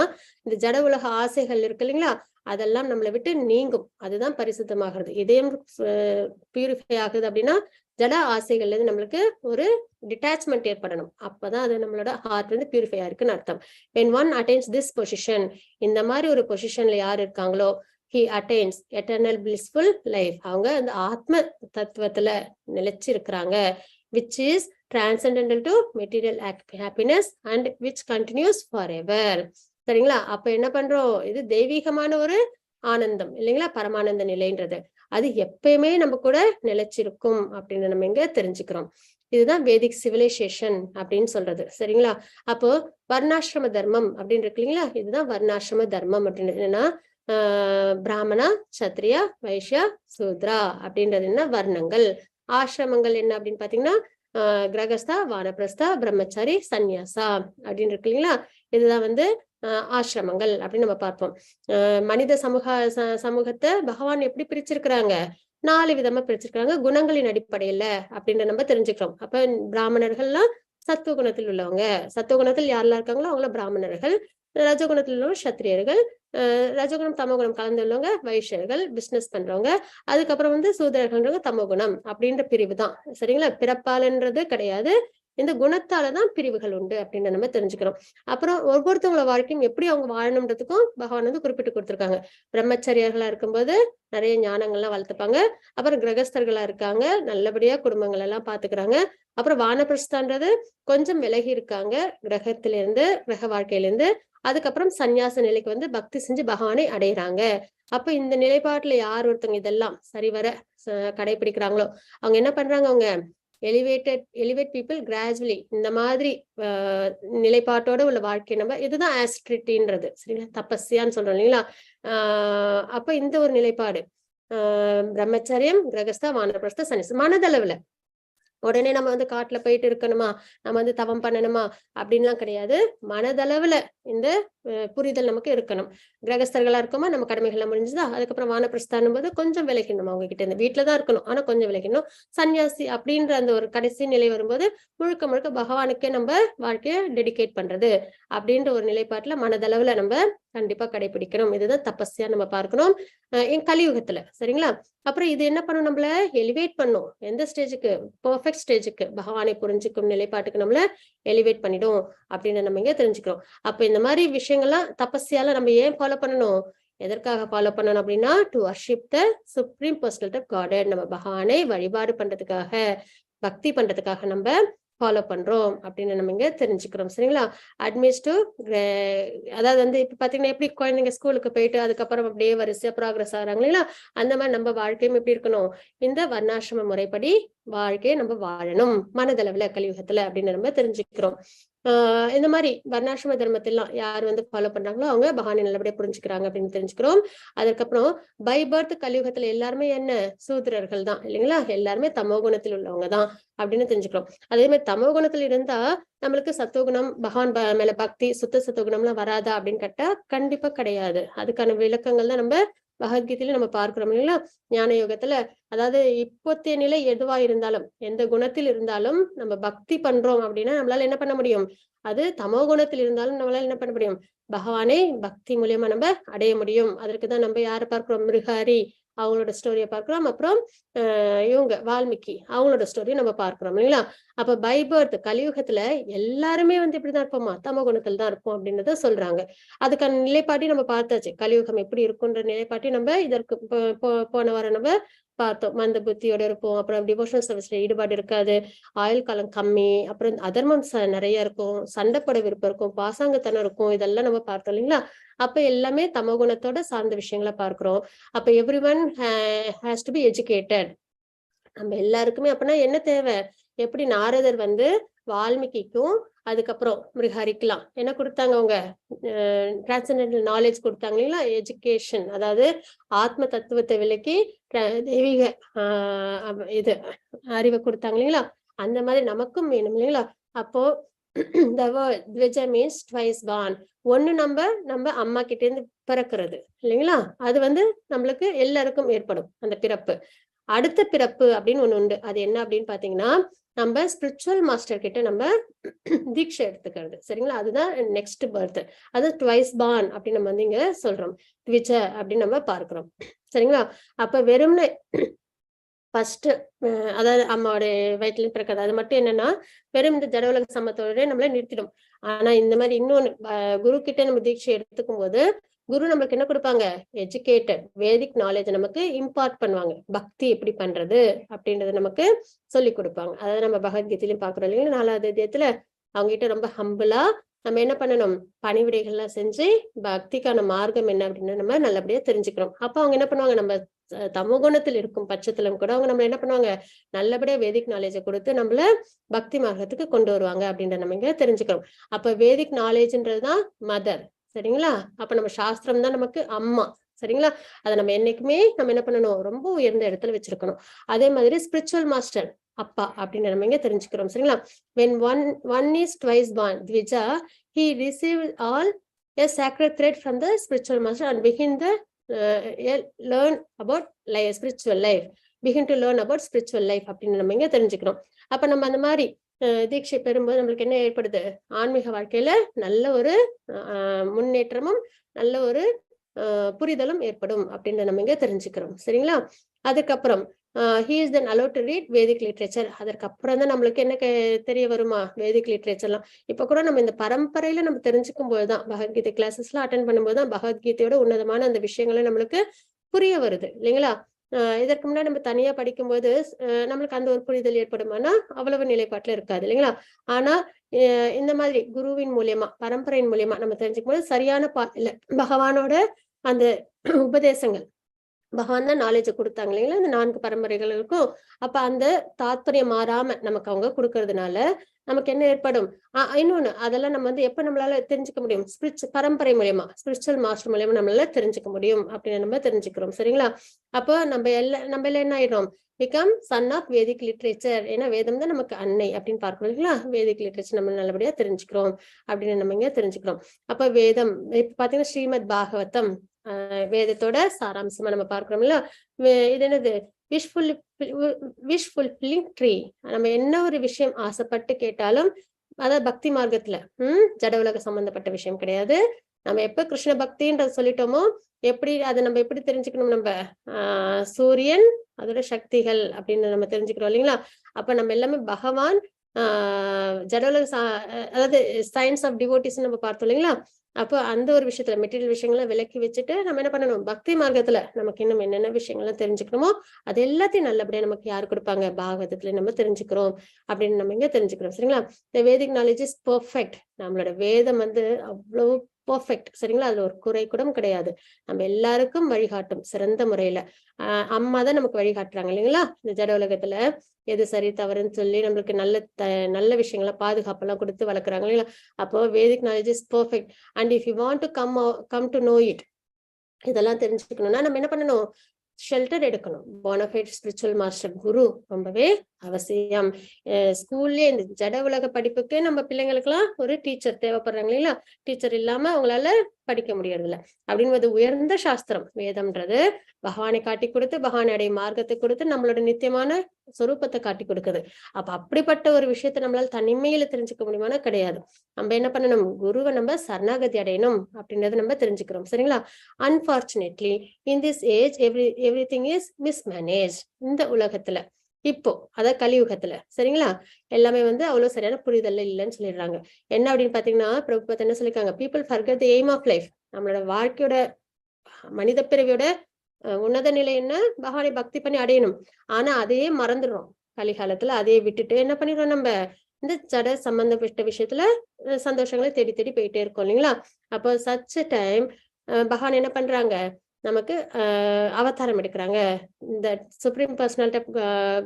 இந்த ஜட உலக ஆசைகள் இருக்கு இல்லைங்களா, அதெல்லாம் நம்மளை விட்டு நீங்கும். அதுதான் பரிசுத்தமாகிறது. இதயம் பியூரிஃபை ஆகுது அப்படின்னா ஜட ஆசைகள்ல இருந்து நம்மளுக்கு ஒரு டிட்டாச்மெண்ட் ஏற்படணும். அப்பதான் அது நம்மளோட ஹார்ட் வந்து பியூரிஃபை ஆயிருக்குன்னு அர்த்தம். when one attains this position, இந்த மாதிரி ஒரு பொசிஷன்ல யார் இருக்காங்களோ, he attains eternal blissful life. அவங்க அந்த ஆத்ம தத்துவத்துல நிலைச்சு இருக்கிறாங்க, which is transcendental to material happiness and which continues forever. சரிங்களா? அப்ப என்ன பண்றோம், இது தெய்வீகமான ஒரு ஆனந்தம் இல்லைங்களா? பரமானந்த நிலைன்றது அது எப்பயுமே நம்ம கூட நிலைச்சிருக்கும் அப்படின்னு நம்ம இங்க தெரிஞ்சுக்கிறோம். இதுதான் வேதிக் சிவிலைசேஷன் அப்படின்னு சொல்றது. சரிங்களா? அப்போ வர்ணாசிரம தர்மம் அப்படின்னு இருக்கு இல்லைங்களா? இதுதான் வர்ணாசிரம தர்மம் அப்படின்னு என்னன்னா பிராமணா, சத்ரியா, வைஷ்யா, சூத்ரா அப்படின்றது என்ன வர்ணங்கள். ஆசிரமங்கள் என்ன அப்படின்னு பாத்தீங்கன்னா கிரகஸ்தா, வானப்பிரஸ்தா, பிரம்மச்சாரி, சந்நியாசா அப்படின்னு இருக்கு இல்லைங்களா? இதுதான் வந்து ஆசிரமங்கள் அப்படின்னு நம்ம பார்ப்போம். மனித சமூகத்தை பகவான் எப்படி பிரிச்சிருக்கிறாங்க? 4 விதமா பிரிச்சிருக்காங்க குணங்களின் அடிப்படையில அப்படின்னு நம்ம தெரிஞ்சுக்கிறோம். அப்ப பிராமணர்கள்லாம் சத்துவகுணத்தில் உள்ளவங்க. சத்துவகுணத்தில் யாரெல்லாம் இருக்காங்களோ அவங்கள பிராமணர்கள். ரஜகுணத்தில் உள்ளவங்க சத்திரியர்கள். ரஜகுணம் தமோகுணம் கலந்துள்ளவங்க வைஷ்யர்கள், பிசினஸ் பண்றவங்க. அதுக்கப்புறம் வந்து சூதரர்கள்ன்றவங்க தமோகுணம் அப்படின்ற பிரிவு தான். சரிங்களா? பிறப்பாலன்றது கிடையாது. இந்த குணத்தாலதான் பிரிவுகள் உண்டு அப்படின்னு நம்ம தெரிஞ்சுக்கிறோம். அப்புறம் ஒவ்வொருத்தவங்களோட வாழ்க்கையும் எப்படி அவங்க வாழணுன்றதுக்கும் பகவான் வந்து குறிப்பிட்டு கொடுத்திருக்காங்க. பிரம்மச்சரியர்களா இருக்கும்போது நிறைய ஞானங்கள்லாம் வளர்த்துப்பாங்க. அப்புறம் கிரகஸ்தர்களா இருக்காங்க, நல்லபடியா குடும்பங்கள் எல்லாம் பாத்துக்கிறாங்க. அப்புறம் வானப்பிரஸ்தான்றது கொஞ்சம் விலகி இருக்காங்க கிரக வாழ்க்கையிலிருந்து. அதுக்கப்புறம் சந்நியாச நிலைக்கு வந்து பக்தி செஞ்சு பகவானை அடையிறாங்க. அப்ப இந்த நிலைப்பாட்டுல யார் ஒருத்தவங்க இதெல்லாம் சரிவர கடைபிடிக்கிறாங்களோ அவங்க என்ன பண்றாங்க, அவங்க எலிவேட் பீப்புள் கிராஜுவலி இந்த மாதிரி நிலைப்பாட்டோட உள்ள வாழ்க்கை நம்ம இதுதான் ஆஸ்ட்ரிட்டின்றது. சரிங்களா? தபஸ்யான்னு சொல்றோம் இல்லைங்களா? அப்ப இந்த ஒரு நிலைப்பாடு பிரம்மச்சரியம், கிரகஸ்தா, வானப்பிரஸ்த, சன்னியாசம் மனதளவுல உடனே நம்ம வந்து காட்டுல போயிட்டு இருக்கணுமா, நம்ம வந்து தவம் பண்ணணுமா அப்படின்லாம் கிடையாது. மனதளவுல இந்த புரிதல் நமக்கு இருக்கணும். கிரகஸ்தர்களா இருக்கோமா, நம்ம கடமைகள்லாம் முடிஞ்சுதா, அதுக்கப்புறம் வானப்பிரஸ்தானும் போது கொஞ்சம் விலகிடணும் அவங்க கிட்ட இருந்து. வீட்டுலதான் இருக்கணும், ஆனா கொஞ்சம் விலகிடணும். சன்னியாசி அப்படின்ற அந்த ஒரு கடைசி நிலை வரும்போது முழுக்க முழுக்க பகவானுக்கே நம்ம வாழ்க்கைய டெடிகேட் பண்றது அப்படின்ற ஒரு நிலைப்பாட்டுல மனதளவுல நம்ம கண்டிப்பா கடைபிடிக்கணும். இதுதான் தபஸ்யா நம்ம பார்க்கணும் என் கலியுகத்துல. சரிங்களா? அப்புறம் இது என்ன பண்ணும், நம்மள எலிவேட் பண்ணும். எந்த ஸ்டேஜுக்கு? பெர்ஃபெக்ட் ஸ்டேஜுக்கு, பகவானை புரிஞ்சுக்கும் நிலைப்பாட்டுக்கு நம்மள எலிவேட் பண்ணிடும் அப்படின்னு நம்ம இங்க தெரிஞ்சுக்கிறோம். அப்ப இந்த மாதிரி விஷயங்கள்லாம் தபஸ்யால நம்ம ஏன் ஃபாலோ பண்ணணும்? எதற்காக ஃபாலோ பண்ணணும் அப்படின்னா to worship the supreme personality of God. நம்ம பகவானை வழிபாடு பண்றதுக்காக, பக்தி பண்றதுக்காக நம்ம ஃபாலோ பண்றோம் அப்படின்னு நம்ம இங்க தெரிஞ்சுக்கிறோம். சரிங்களா? அட்மினிஸ்டிவ் அதாவது வந்து இப்ப பாத்தீங்கன்னா எப்படி குழந்தைங்க ஸ்கூலுக்கு போயிட்டு அதுக்கப்புறம் அப்படியே வரிசையா ப்ராக்ரஸ் ஆகுறாங்க இல்லைங்களா? அந்த மாதிரி நம்ம வாழ்க்கையும் எப்படி இருக்கணும், இந்த வர்ணாசிரம முறைப்படி வாழ்க்கையை நம்ம வாழணும் மனதளவுல கலியுகத்துல அப்படின்னு நம்ம தெரிஞ்சுக்கிறோம். இந்த மாதிரி வர்ணாசிரம தர்மத்தெல்லாம் யார் வந்து ஃபாலோ பண்றாங்களோ அவங்க பகவானை நல்லபடியா புரிஞ்சுக்கிறாங்க அப்படின்னு தெரிஞ்சுக்கிறோம். அதுக்கப்புறம் பை பர்த் கலியுகத்துல எல்லாருமே என்ன சூத்திரர்கள் தான் இல்லைங்களா? எல்லாருமே தமோ குணத்தில் உள்ளவங்க தான் அப்படின்னு தெரிஞ்சுக்கிறோம். அதே மாதிரி தமோ குணத்துல இருந்தா நம்மளுக்கு சத்துவகுணம் பகவான் மேல பக்தி சுத்த சத்துவகுணம் எல்லாம் வராதா அப்படின்னு கேட்டா கண்டிப்பா கிடையாது. அதுக்கான விளக்கங்கள் தான் நம்ம பகவத்கீதையில நம்ம பார்க்கிறோம் இல்லைங்களா? ஞான யோகத்துல அதாவது இப்போத்தைய நிலை எதுவா இருந்தாலும் எந்த குணத்தில் இருந்தாலும் நம்ம பக்தி பண்றோம் அப்படின்னா நம்மளால என்ன பண்ண முடியும், அது தமோ குணத்தில் இருந்தாலும் நம்மளால என்ன பண்ண முடியும், பகவானை பக்தி மூலியமா நம்ம அடைய முடியும். அதற்குதான் நம்ம யாரை பார்க்கிறோம், மிருகாரி அவங்களோட ஸ்டோரியை பார்க்கிறோம். அப்புறம் இவங்க வால்மீகி அவங்களோட ஸ்டோரியை நம்ம பார்க்கிறோம் இல்லைங்களா? அப்ப பை பர்த் கலியுகத்துல எல்லாருமே வந்து இப்படிதான் இருப்போமா, தமோ குணத்துல தான் இருப்போம் அப்படின்றத சொல்றாங்க. அதுக்கான நிலைப்பாட்டி நம்ம பார்த்தாச்சு. கலியுகம் எப்படி இருக்குன்ற நிலைப்பாட்டி நம்ம இதற்கு போன வாரம் நம்ம பார்த்தோம். மந்த புத்தியோட இருப்போம். அப்புறம் டிவோஷனல் சர்வீஸ்ல ஈடுபாடு இருக்காது. ஆயுள் காலம் கம்மி. அப்புறம் அதர்மம் நிறைய இருக்கும். சண்டைப்பட விருப்பம் இருக்கும். பாசாங்கத்தனம் இருக்கும். இதெல்லாம் நம்ம பார்த்தோம் இல்லைங்களா? அப்ப எல்லாமே தமோகுணத்தோட சார்ந்த விஷயங்களை பார்க்கிறோம். அப்ப every one has to be educated. நம்ம எல்லாருக்குமே அப்படின்னா என்ன தேவை, எப்படி நாரதர் வந்து வால்மீகிக்கும் அதுக்கப்புறம் மிருகாரிக்கலாம் என்ன கொடுத்தாங்க, அவங்க டிரான்சென்டென்டல் நாலேஜ் கொடுத்தாங்க இல்லைங்களா? எஜுகேஷன், அதாவது ஆத்ம தத்துவத்தை விலக்கி தெய்வீக இது அறிவை கொடுத்தாங்க இல்லைங்களா? அந்த மாதிரி நமக்கும் வேணும் இல்லைங்களா? அப்போ the word dvija means twice born. ஒண்ணு நம்ம அம்மா கிட்ட இருந்து பிறக்கிறது இல்லைங்களா? அது வந்து நம்மளுக்கு எல்லாருக்கும் ஏற்படும் அந்த பிறப்பு. அடுத்த பிறப்பு அப்படின்னு ஒண்ணு உண்டு. அது என்ன அப்படின்னு பாத்தீங்கன்னா நம்ம ஸ்பிரிச்சுவல் மாஸ்டர் கிட்ட நம்ம தீட்சை எடுத்துக்கிறது. சரிங்களா? அதுதான் நெக்ஸ்ட் பர்த். அது ட்வைஸ் பார்ன் அப்படின்னு நம்ம வந்து இங்க சொல்றோம். த்விஜ அப்படின்னு நம்ம பார்க்கிறோம். சரிங்களா? அப்ப வெறும்னு ஃபர்ஸ்ட் அதாவது அம்மாவோட வயிற்றுல பிறக்காது. அது மட்டும் என்னன்னா வெறும் இந்த ஜடவுலக சம்மத்தோட நம்மள நிறுத்திடும். ஆனா இந்த மாதிரி இன்னொன்னு குரு கிட்ட நம்ம தீட்சை எடுத்துக்கும் போது குரு நம்மளுக்கு என்ன கொடுப்பாங்க, எஜுகேட்டட் வேதிக் நாலேஜ் நமக்கு இம்பார்ட் பண்ணுவாங்க. பக்தி எப்படி பண்றது அப்படின்றத நமக்கு சொல்லி கொடுப்பாங்க. அதாவது நம்ம பகவத்கீதையிலும் பாக்குறோம் இல்லைங்களா? 4வது அத்தியாயத்துல அவங்க கிட்ட ரொம்ப ஹம்பிளா நம்ம என்ன பண்ணணும், பணிவிடைகள்லாம் செஞ்சு பக்திக்கான மார்க்கம் என்ன அப்படின்னு நம்ம நல்லபடியா தெரிஞ்சுக்கிறோம். அப்ப அவங்க என்ன பண்ணுவாங்க, நம்ம தமோகுணத்தில் இருக்கும் பட்சத்திலும் கூட அவங்க நம்ம என்ன பண்ணுவாங்க, நல்லபடியா வேதிக் நாலேஜை கொடுத்து நம்மள பக்தி மார்க்கத்துக்கு கொண்டு வருவாங்க அப்படின்ற நம்ம இங்க தெரிஞ்சுக்கிறோம். அப்ப வேதிக் நாலேஜ்ன்றதுதான் மதர். சரிங்களா? அப்ப நம்ம சாஸ்திரம் தான் நமக்கு அம்மா. சரிங்களா? அதை நம்ம என்னைக்குமே நம்ம என்ன பண்ணணும், ரொம்ப உயர்ந்த இடத்துல வச்சிருக்கணும். அதே மாதிரி ஸ்பிரிச்சுவல் மாஸ்டர் அப்பா அப்படின்னு நம்ம இங்க தெரிஞ்சுக்கிறோம். சரிங்களா? when one is twice born Dvija, he received all a sacred thread from the spiritual master and begin the learn about life, spiritual life, begin to learn about spiritual life அப்படின்னு நம்ம இங்க தெரிஞ்சுக்கிறோம். அப்ப நம்ம அந்த மாதிரி தீட்சை பெறும்போது நம்மளுக்கு என்ன ஏற்படுது, ஆன்மீக வாழ்க்கையில நல்ல ஒரு முன்னேற்றமும் நல்ல ஒரு புரிதலும் ஏற்படும் அப்படின்னு நம்ம இங்க தெரிஞ்சுக்கிறோம். சரிங்களா? அதுக்கப்புறம் he is then allowed to read Vedic literature. அதற்கப்புறம் தான் நம்மளுக்கு என்ன தெரிய வருமா, வேதிக் லிட்ரேச்சர்லாம். இப்ப கூட நம்ம இந்த பரம்பரையில நம்ம தெரிஞ்சுக்கும் போதுதான், பகவத்கீதை கிளாஸஸ்லாம் அட்டன் பண்ணும்போது தான் பகவத்கீதையோட உன்னதமான அந்த விஷயங்களை நம்மளுக்கு புரிய வருது இல்லைங்களா? இதற்கு முன்னாடி நம்ம தனியா படிக்கும்போது நம்மளுக்கு அந்த ஒரு புரிதல் ஏற்படுமானா அவ்வளவு நிலைப்பாட்டுல இருக்காது இல்லைங்களா? ஆனா இந்த மாதிரி குருவின் மூலியமா, பரம்பரையின் மூலியமா நம்ம தெரிஞ்சுக்கும் போது சரியான இல்ல பகவானோட அந்த உபதேசங்கள், பகவான் தான் நாலேஜை கொடுத்தாங்க இல்லைங்களா இந்த 4 பரம்பரைகளுக்கும். அப்ப அந்த தாத்பரியம் மாறாம நமக்கு அவங்க கொடுக்கறதுனால நமக்கு என்ன ஏற்படும், இன்னொன்னு அதெல்லாம் நம்ம எப்ப நம்மளால தெரிஞ்சுக்க முடியும், பரம்பரை மூலியமா, ஸ்பிரிச்சுவல் மாஸ்டர் மூலியமா நம்மளால தெரிஞ்சுக்க முடியும் அப்படின்னு நம்ம தெரிஞ்சுக்கிறோம். சரிங்களா? அப்போ நம்ம எல்லாம் என்ன ஆயிடும், become son of Vedic literature. ஏன்னா வேதம் தான் நமக்கு அன்னை அப்படின்னு பார்க்கணும் இல்லைங்களா? வேதிக் லிட்ரேச்சர் நம்ம நல்லபடியா தெரிஞ்சுக்கிறோம் அப்படின்னு நம்ம இங்க தெரிஞ்சுக்கிறோம். அப்ப வேதம் இப்ப பாத்தீங்கன்னா ஸ்ரீமத் பாகவதம் வேதத்தோட சாராம்சமா நம்ம பார்க்கிறோம்ல. இது என்னது, விஷ் ஃபுல்ஃபில்லிங் ட்ரீ. நம்ம என்ன ஒரு விஷயம் ஆசைப்பட்டு கேட்டாலும், அதாவது பக்தி மார்க்கத்துல ஜட உலக சம்பந்தப்பட்ட விஷயம் கிடையாது. நம்ம எப்ப கிருஷ்ண பக்தின்றத சொல்லிட்டோமோ, எப்படி அதை நம்ம எப்படி தெரிஞ்சுக்கணும், நம்ம சூரியன் அதோட சக்திகள் அப்படின்னு நம்ம தெரிஞ்சுக்கிறோம் இல்லைங்களா? அப்ப நம்ம எல்லாமே பகவான் ஜட உலக அதாவது சயின்ஸ் ஆஃப் டிவோட்டிஸ் நம்ம பார்த்தோம் இல்லைங்களா? அப்போ அந்த ஒரு விஷயத்துல மெட்டீரியல் விஷயங்களை விலக்கி வச்சுட்டு நம்ம என்ன பண்ணணும், பக்தி மார்க்கத்துல நமக்கு இன்னும் என்னென்ன விஷயங்கள்லாம் தெரிஞ்சுக்கணுமோ அது எல்லாத்தையும் நல்லபடியா நமக்கு யாரு கொடுப்பாங்க, பாகவதத்துல நம்ம தெரிஞ்சுக்கிறோம் அப்படின்னு நம்ம இங்க தெரிஞ்சுக்கிறோம். சரிங்களா? இந்த வேதிக் நாலேஜ் இஸ் பெர்ஃபெக்ட். நம்மளோட வேதம் அவ்வளவு பெர்ஃபெக்ட். சரிங்களா? அதுல ஒரு குறை கூட கிடையாது. நம்ம எல்லாருக்கும் வழிகாட்டும் சிறந்த முறையில. அம்மா தான் நமக்கு வழிகாட்டுறாங்க இல்லைங்களா? இந்த ஜட உலகத்துல எது சரி தவறுன்னு சொல்லி நம்மளுக்கு நல்ல விஷயங்களை பாதுகாப்பெல்லாம் கொடுத்து வளர்க்குறாங்க இல்லைங்களா? அப்போ Vedic knowledge is perfect. And if you want to come to know it, இதெல்லாம் தெரிஞ்சுக்கணும்னா நம்ம என்ன பண்ணணும், ஷெல்டர் எடுக்கணும். போனஃபைட் ஸ்பிரிச்சுவல் மாஸ்டர் குரு ரொம்பவே அவசியம். ஸ்கூல்லயே இந்த ஜட உலக படிப்புக்கு நம்ம பிள்ளைங்களுக்கு எல்லாம் ஒரு டீச்சர் தேவைப்படுறாங்க இல்லைங்களா? டீச்சர் இல்லாம அவங்களால படிக்க முடியறது இல்ல. அப்படின்னு உயர்ந்த சாஸ்திரம் வேதம்ன்றது பகவானை காட்டி கொடுத்து, பகவானை அடைய மார்க்கத்தை கொடுத்து, நம்மளோட நித்தியமான சொரூபத்தை காட்டி கொடுக்குது. அப்ப அப்படிப்பட்ட ஒரு விஷயத்த நம்மளால தனிமையில தெரிஞ்சுக்க முடியுமானா கிடையாது. நம்ம என்ன பண்ணணும், குருவை நம்ம சரணாகதி அடையணும் அப்படின்றத நம்ம தெரிஞ்சுக்கிறோம். சரிங்களா? Unfortunately in this age everything is mismanage. இந்த உலகத்துல இப்போ அதாவது கலியுகத்துல சரிங்களா, எல்லாமே அவ்வளவு சரியான புரிதல் இல்லைன்னு சொல்லிடுறாங்க. என்ன அப்படின்னு பாத்தீங்கன்னா, பிரபுபாத் என்ன சொல்லிருக்காங்க, people forget the aim of life. நம்மளோட வாழ்க்கையோட மனித பிறவியோட உன்னத நிலை என்ன, பகவானை பக்தி பண்ணி அடையணும். ஆனா அதையே மறந்துடுறோம் கலிகாலத்துல. அதையே விட்டுட்டு என்ன பண்ணிடுறோம், நம்ம இந்த ஜட சம்பந்தப்பட்ட விஷயத்துல சந்தோஷங்களை தேடி தேடி போயிட்டே இருக்கோம் இல்லைங்களா? அப்போ சச் டைம் பகவான் என்ன பண்றாங்க, நமக்கு அவதாரம் எடுக்கிறாங்க. இந்த சுப்ரீம் பர்சனாலிட்டி ஆஃப்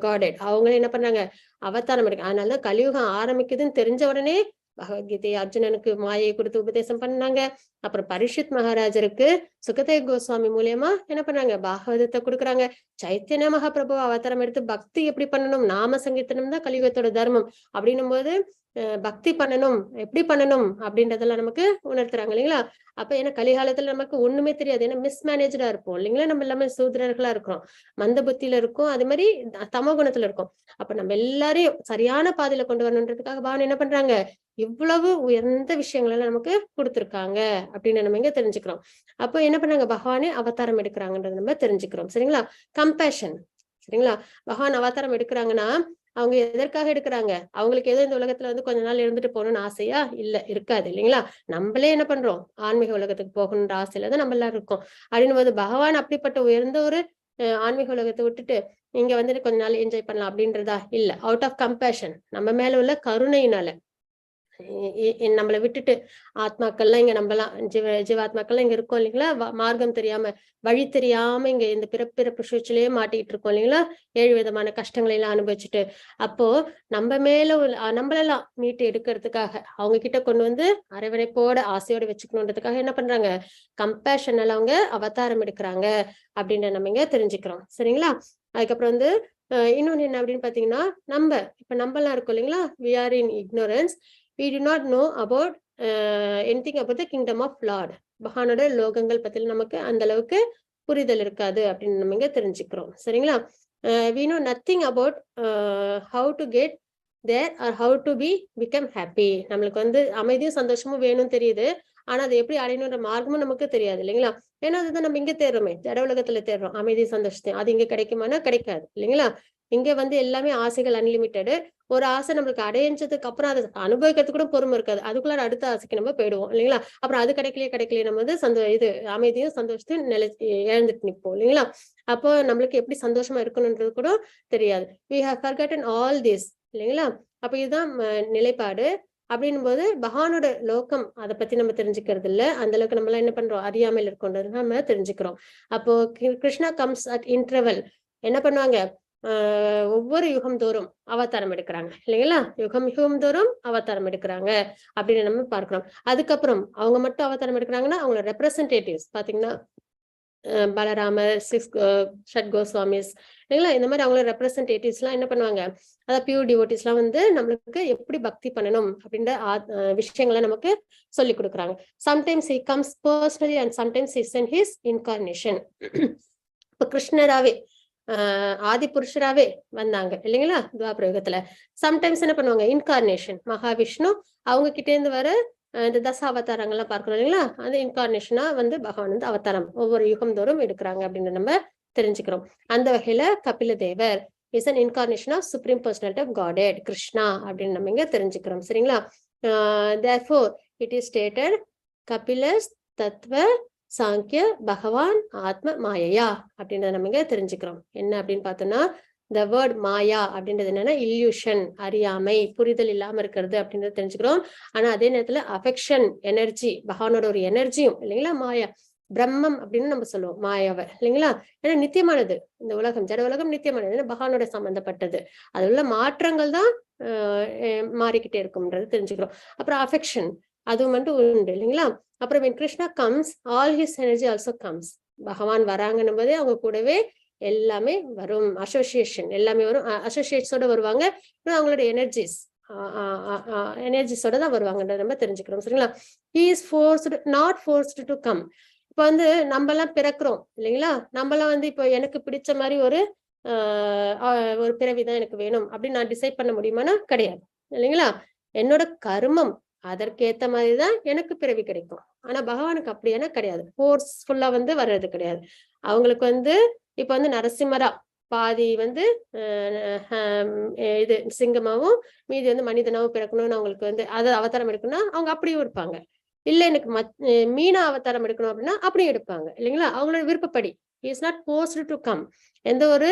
காட் அவங்க என்ன பண்றாங்க, அவதாரம் எடுக்க. அதனாலதான் கலியுகம் ஆரம்பிக்குதுன்னு தெரிஞ்ச உடனே பகவத்கீதை அர்ஜுனனுக்கு மாயை கொடுத்து உபதேசம் பண்ணாங்க. அப்புறம் பரிஷித் மகாராஜருக்கு சுகதேவ் கோஸ்வாமி மூலியமா என்ன பண்ணாங்க, பாகவதத்தை கொடுக்குறாங்க. சைத்தன்ய மகாபிரபு அவதாரம் எடுத்து பக்தி எப்படி பண்ணணும், நாம சங்கீர்த்தனம் தான் கலியுகத்தோட தர்மம் அப்படின்னும் போது பக்தி பண்ணணும், எப்படி பண்ணணும் அப்படின்றதெல்லாம் நமக்கு உணர்த்துறாங்க இல்லைங்களா? அப்ப ஏன்னா கலிகாலத்துல நமக்கு ஒண்ணுமே தெரியாது. ஏன்னா மிஸ்மேனேஜா இருப்போம் இல்லைங்களா? நம்ம எல்லாமே சூத்திரர்களா இருக்கிறோம், மந்த புத்தியில இருக்கும், அது மாதிரி தமோ குணத்துல இருக்கும். அப்ப நம்ம எல்லாரையும் சரியான பாதையில கொண்டு வரணுன்றதுக்காக பகவான் என்ன பண்றாங்க, இவ்வளவு உயர்ந்த விஷயங்கள் எல்லாம் நமக்கு கொடுத்துருக்காங்க அப்படின்னு நம்ம இங்க தெரிஞ்சுக்கிறோம். அப்போ என்ன பண்ணாங்க, பகவானே அவதாரம் எடுக்கிறாங்கன்றத நம்ம தெரிஞ்சுக்கிறோம். சரிங்களா? கம்பேஷன். சரிங்களா? பகவான் அவதாரம் எடுக்கிறாங்கன்னா அவங்க எதற்காக எடுக்கிறாங்க, அவங்களுக்கு ஏதோ இந்த உலகத்துல கொஞ்ச நாள் இருந்துட்டு போகணும்னு ஆசையா இல்ல, இருக்காது இல்லைங்களா? நம்மளே என்ன பண்றோம், ஆன்மீக உலகத்துக்கு போகணுன்ற ஆசையில தான் நம்ம எல்லாரும் இருக்கோம். அப்படின்னும் போது பகவான் அப்படிப்பட்ட உயர்ந்த ஒரு ஆன்மீக உலகத்தை விட்டுட்டு இங்க கொஞ்ச நாள் என்ஜாய் பண்ணலாம் அப்படின்றதா இல்ல, அவுட் ஆஃப் கம்பேஷன், நம்ம மேல உள்ள கருணையினால நம்மளை விட்டுட்டு ஆத்மாக்கள்லாம் இங்க நம்மலாம் ஜீவாத்மாக்கள்லாம் இங்க இருக்கோம் இல்லைங்களா, மார்க்கம் தெரியாம வழி தெரியாம இங்க இந்த பிறப்பு சுழற்சியிலேயே மாட்டிக்கிட்டு இருக்கோம் இல்லைங்களா, 7 விதமான கஷ்டங்களை எல்லாம் அனுபவிச்சுட்டு. அப்போ நம்ம மேல நம்மளெல்லாம் மீட்டு எடுக்கிறதுக்காக அவங்க கிட்ட கொண்டு வந்து அரவணைப்போட ஆசையோட வச்சுக்கணுன்றதுக்காக என்ன பண்றாங்க, கம்பேஷனால அவங்க அவதாரம் எடுக்கிறாங்க அப்படின்னு நம்ம இங்க தெரிஞ்சுக்கிறோம். சரிங்களா. அதுக்கப்புறம் வந்து இன்னொன்னு என்ன அப்படின்னு பாத்தீங்கன்னா, இப்ப நம்மலாம் இருக்கோம் இல்லைங்களா, we are in ignorance, we do not know about anything about the kingdom of Lord. பகவானோட லோகங்கள் பத்தி நமக்கு அந்த அளவுக்கு புரிதல் இருக்காது அப்படின்னு நம்ம இங்க தெரிஞ்சுக்கிறோம். சரிங்களா. we know nothing about how to get there or how to become happy. நம்மளுக்கு வந்து அமைதியும் சந்தோஷமும் வேணும்னு தெரியுது, ஆனா அதை எப்படி அடையணுன்ற மார்க்கமும் நமக்கு தெரியாது இல்லைங்களா. ஏன்னா அதுதான் நம்ம இங்க தேடுறோமே, ஜட உலகத்துல தேடுறோம் அமைதி சந்தோஷத்தையும். அது இங்க கிடைக்குமானா கிடைக்காது இல்லைங்களா. இங்க வந்து எல்லாமே ஆசைகள் அன்லிமிட்டெடு. ஒரு ஆசை நம்மளுக்கு அடைஞ்சதுக்கு அப்புறம் அதை அனுபவிக்கிறதுக்கு கூட பொறுமை இருக்காது, அதுக்குள்ள அடுத்த ஆசைக்கு நம்ம போயிடுவோம் இல்லைங்களா. அப்புறம் அது கிடைக்கலையே நம்ம வந்து இது அமைதியும் சந்தோஷத்தையும் இழந்துட்டு நிற்போம் இல்லைங்களா. அப்போ நம்மளுக்கு எப்படி சந்தோஷமா இருக்கணும்ன்றது கூட தெரியாது. we have forgotten all this இல்லைங்களா. அப்ப இதுதான் நிலைப்பாடு. அப்படின்னும் போது பகவானோட லோகம் அதை பத்தி நம்ம தெரிஞ்சுக்கிறது இல்ல, அந்த அளவுக்கு நம்ம எல்லாம் என்ன பண்றோம், அறியாமல் இருக்கோன்றது நம்ம தெரிஞ்சுக்கிறோம். அப்போ கிருஷ்ணா கம்ஸ் அட் இன்டர்வல் என்ன பண்ணுவாங்க, ஒவ்வொரு யுகம் தோறும் அவதாரம் எடுக்கிறாங்க இல்லைங்களா. யுகம் தோறும் அவதாரம் எடுக்கிறாங்க அப்படின்னு நம்ம பார்க்கிறோம். அதுக்கப்புறம் அவங்க மட்டும் அவதாரம் எடுக்கிறாங்கன்னா அவங்களோட ரெப்ரசன்டேட்டிவ்ஸ் பாத்தீங்கன்னா பலராமர், ஷட் கோஸ்வாமிஸ் இல்லைங்களா, இந்த மாதிரி அவங்களோட ரெப்ரசன்டேட்டிவ்ஸ் எல்லாம் என்ன பண்ணுவாங்க, அதாவது பியூர் டிவோட்டிஸ் எல்லாம் வந்து நம்மளுக்கு எப்படி பக்தி பண்ணணும் அப்படின்ற விஷயங்களை நமக்கு சொல்லி கொடுக்குறாங்க. Sometimes he comes personally and sometimes he sends his incarnation. இப்ப கிருஷ்ணராவே ஆதி புருஷராவே வந்தாங்க இல்லைங்களா துவாபர யுகத்துல. சம்டைம்ஸ் என்ன பண்ணுவாங்க, இன்கார்னேஷன் மகாவிஷ்ணு அவங்க கிட்டே இருந்து வர இந்த தச அவதாரங்கள்லாம் பார்க்கணும் இல்லைங்களா, அந்த இன்கார்னேஷனா வந்து பகவான் வந்து அவதாரம் ஒவ்வொரு யுகம் தோறும் எடுக்கிறாங்க அப்படின்னு நம்ம தெரிஞ்சுக்கிறோம். அந்த வகையில Kapila Deva is an incarnation of supreme personality of Godhead Krishna அப்படின்னு நம்ம இங்க தெரிஞ்சுக்கிறோம். சரிங்களா. therefore it is stated கபிலஸ் தத்துவ சாங்கிய பகவான் ஆத்ம மாயையா அப்படின்றத நம்ம இங்க தெரிஞ்சுக்கிறோம். என்ன அப்படின்னு பார்த்தோம்னா, the word மாயா அப்படின்றது என்னன்னா இல்யூஷன், அறியாமை, புரிதல் இல்லாம இருக்கிறது அப்படின்றத தெரிஞ்சுக்கிறோம். ஆனா அதே நேரத்துல அஃபெக்ஷன், எனர்ஜி, பகவானோட ஒரு எனர்ஜியும் இல்லைங்களா மாயா. பிரம்மம் அப்படின்னு நம்ம சொல்லுவோம் மாயாவை இல்லைங்களா. ஏன்னா நித்தியமானது இந்த உலகம், ஜட உலகம் நித்தியமானது, ஏன்னா பகவானோட சம்பந்தப்பட்டது. அது உள்ள மாற்றங்கள் தான் மாறிக்கிட்டே இருக்கும்ன்றது தெரிஞ்சுக்கிறோம். அப்புறம் அஃபெக்ஷன் அதுவும் மட்டும் உண்டு இல்லைங்களா. அப்புறம் when Krishna comes, all his energy also comes. பகவான் வராங்கன்னும் போதே அவங்க கூடவே எல்லாமே வரும், அசோசியேஷன் எல்லாமே வரும், அசோசியேட்ஸோட வருவாங்க, அவங்களோட எனர்ஜிஸோட தான் வருவாங்கன்றத நம்ம தெரிஞ்சுக்கிறோம். சரிங்களா. he is forced, not forced to come. இப்ப வந்து நம்ம எல்லாம் பிறக்கிறோம் இல்லைங்களா, நம்ம எல்லாம் வந்து இப்போ எனக்கு பிடிச்ச மாதிரி ஒரு பிறவிதான் எனக்கு வேணும் அப்படின்னு நான் டிசைட் பண்ண முடியுமானா கிடையாது இல்லைங்களா. என்னோட கர்மம் அதற்கேத்த மாதிரிதான் எனக்கு பிறவி கிடைக்கும். ஆனா பகவானுக்கு அப்படியான கிடையாது, ஃபோர்ஸ்ஃபுல்லா வந்து வர்றது கிடையாது. அவங்களுக்கு வந்து இப்ப வந்து நரசிம்மரா பாதி வந்து இது சிங்கமாவும் மீதி வந்து மனிதனாவும் பிறக்கணும்னு அவங்களுக்கு வந்து அதை அவதாரம் எடுக்கணும்னா அவங்க அப்படியும் இருப்பாங்க. இல்ல எனக்கு மீனா அவதாரம் எடுக்கணும் அப்படின்னா அப்படியும் எடுப்பாங்க இல்லைங்களா. அவங்களோட விருப்பப்படி. Is not forced to come. எந்த ஒரு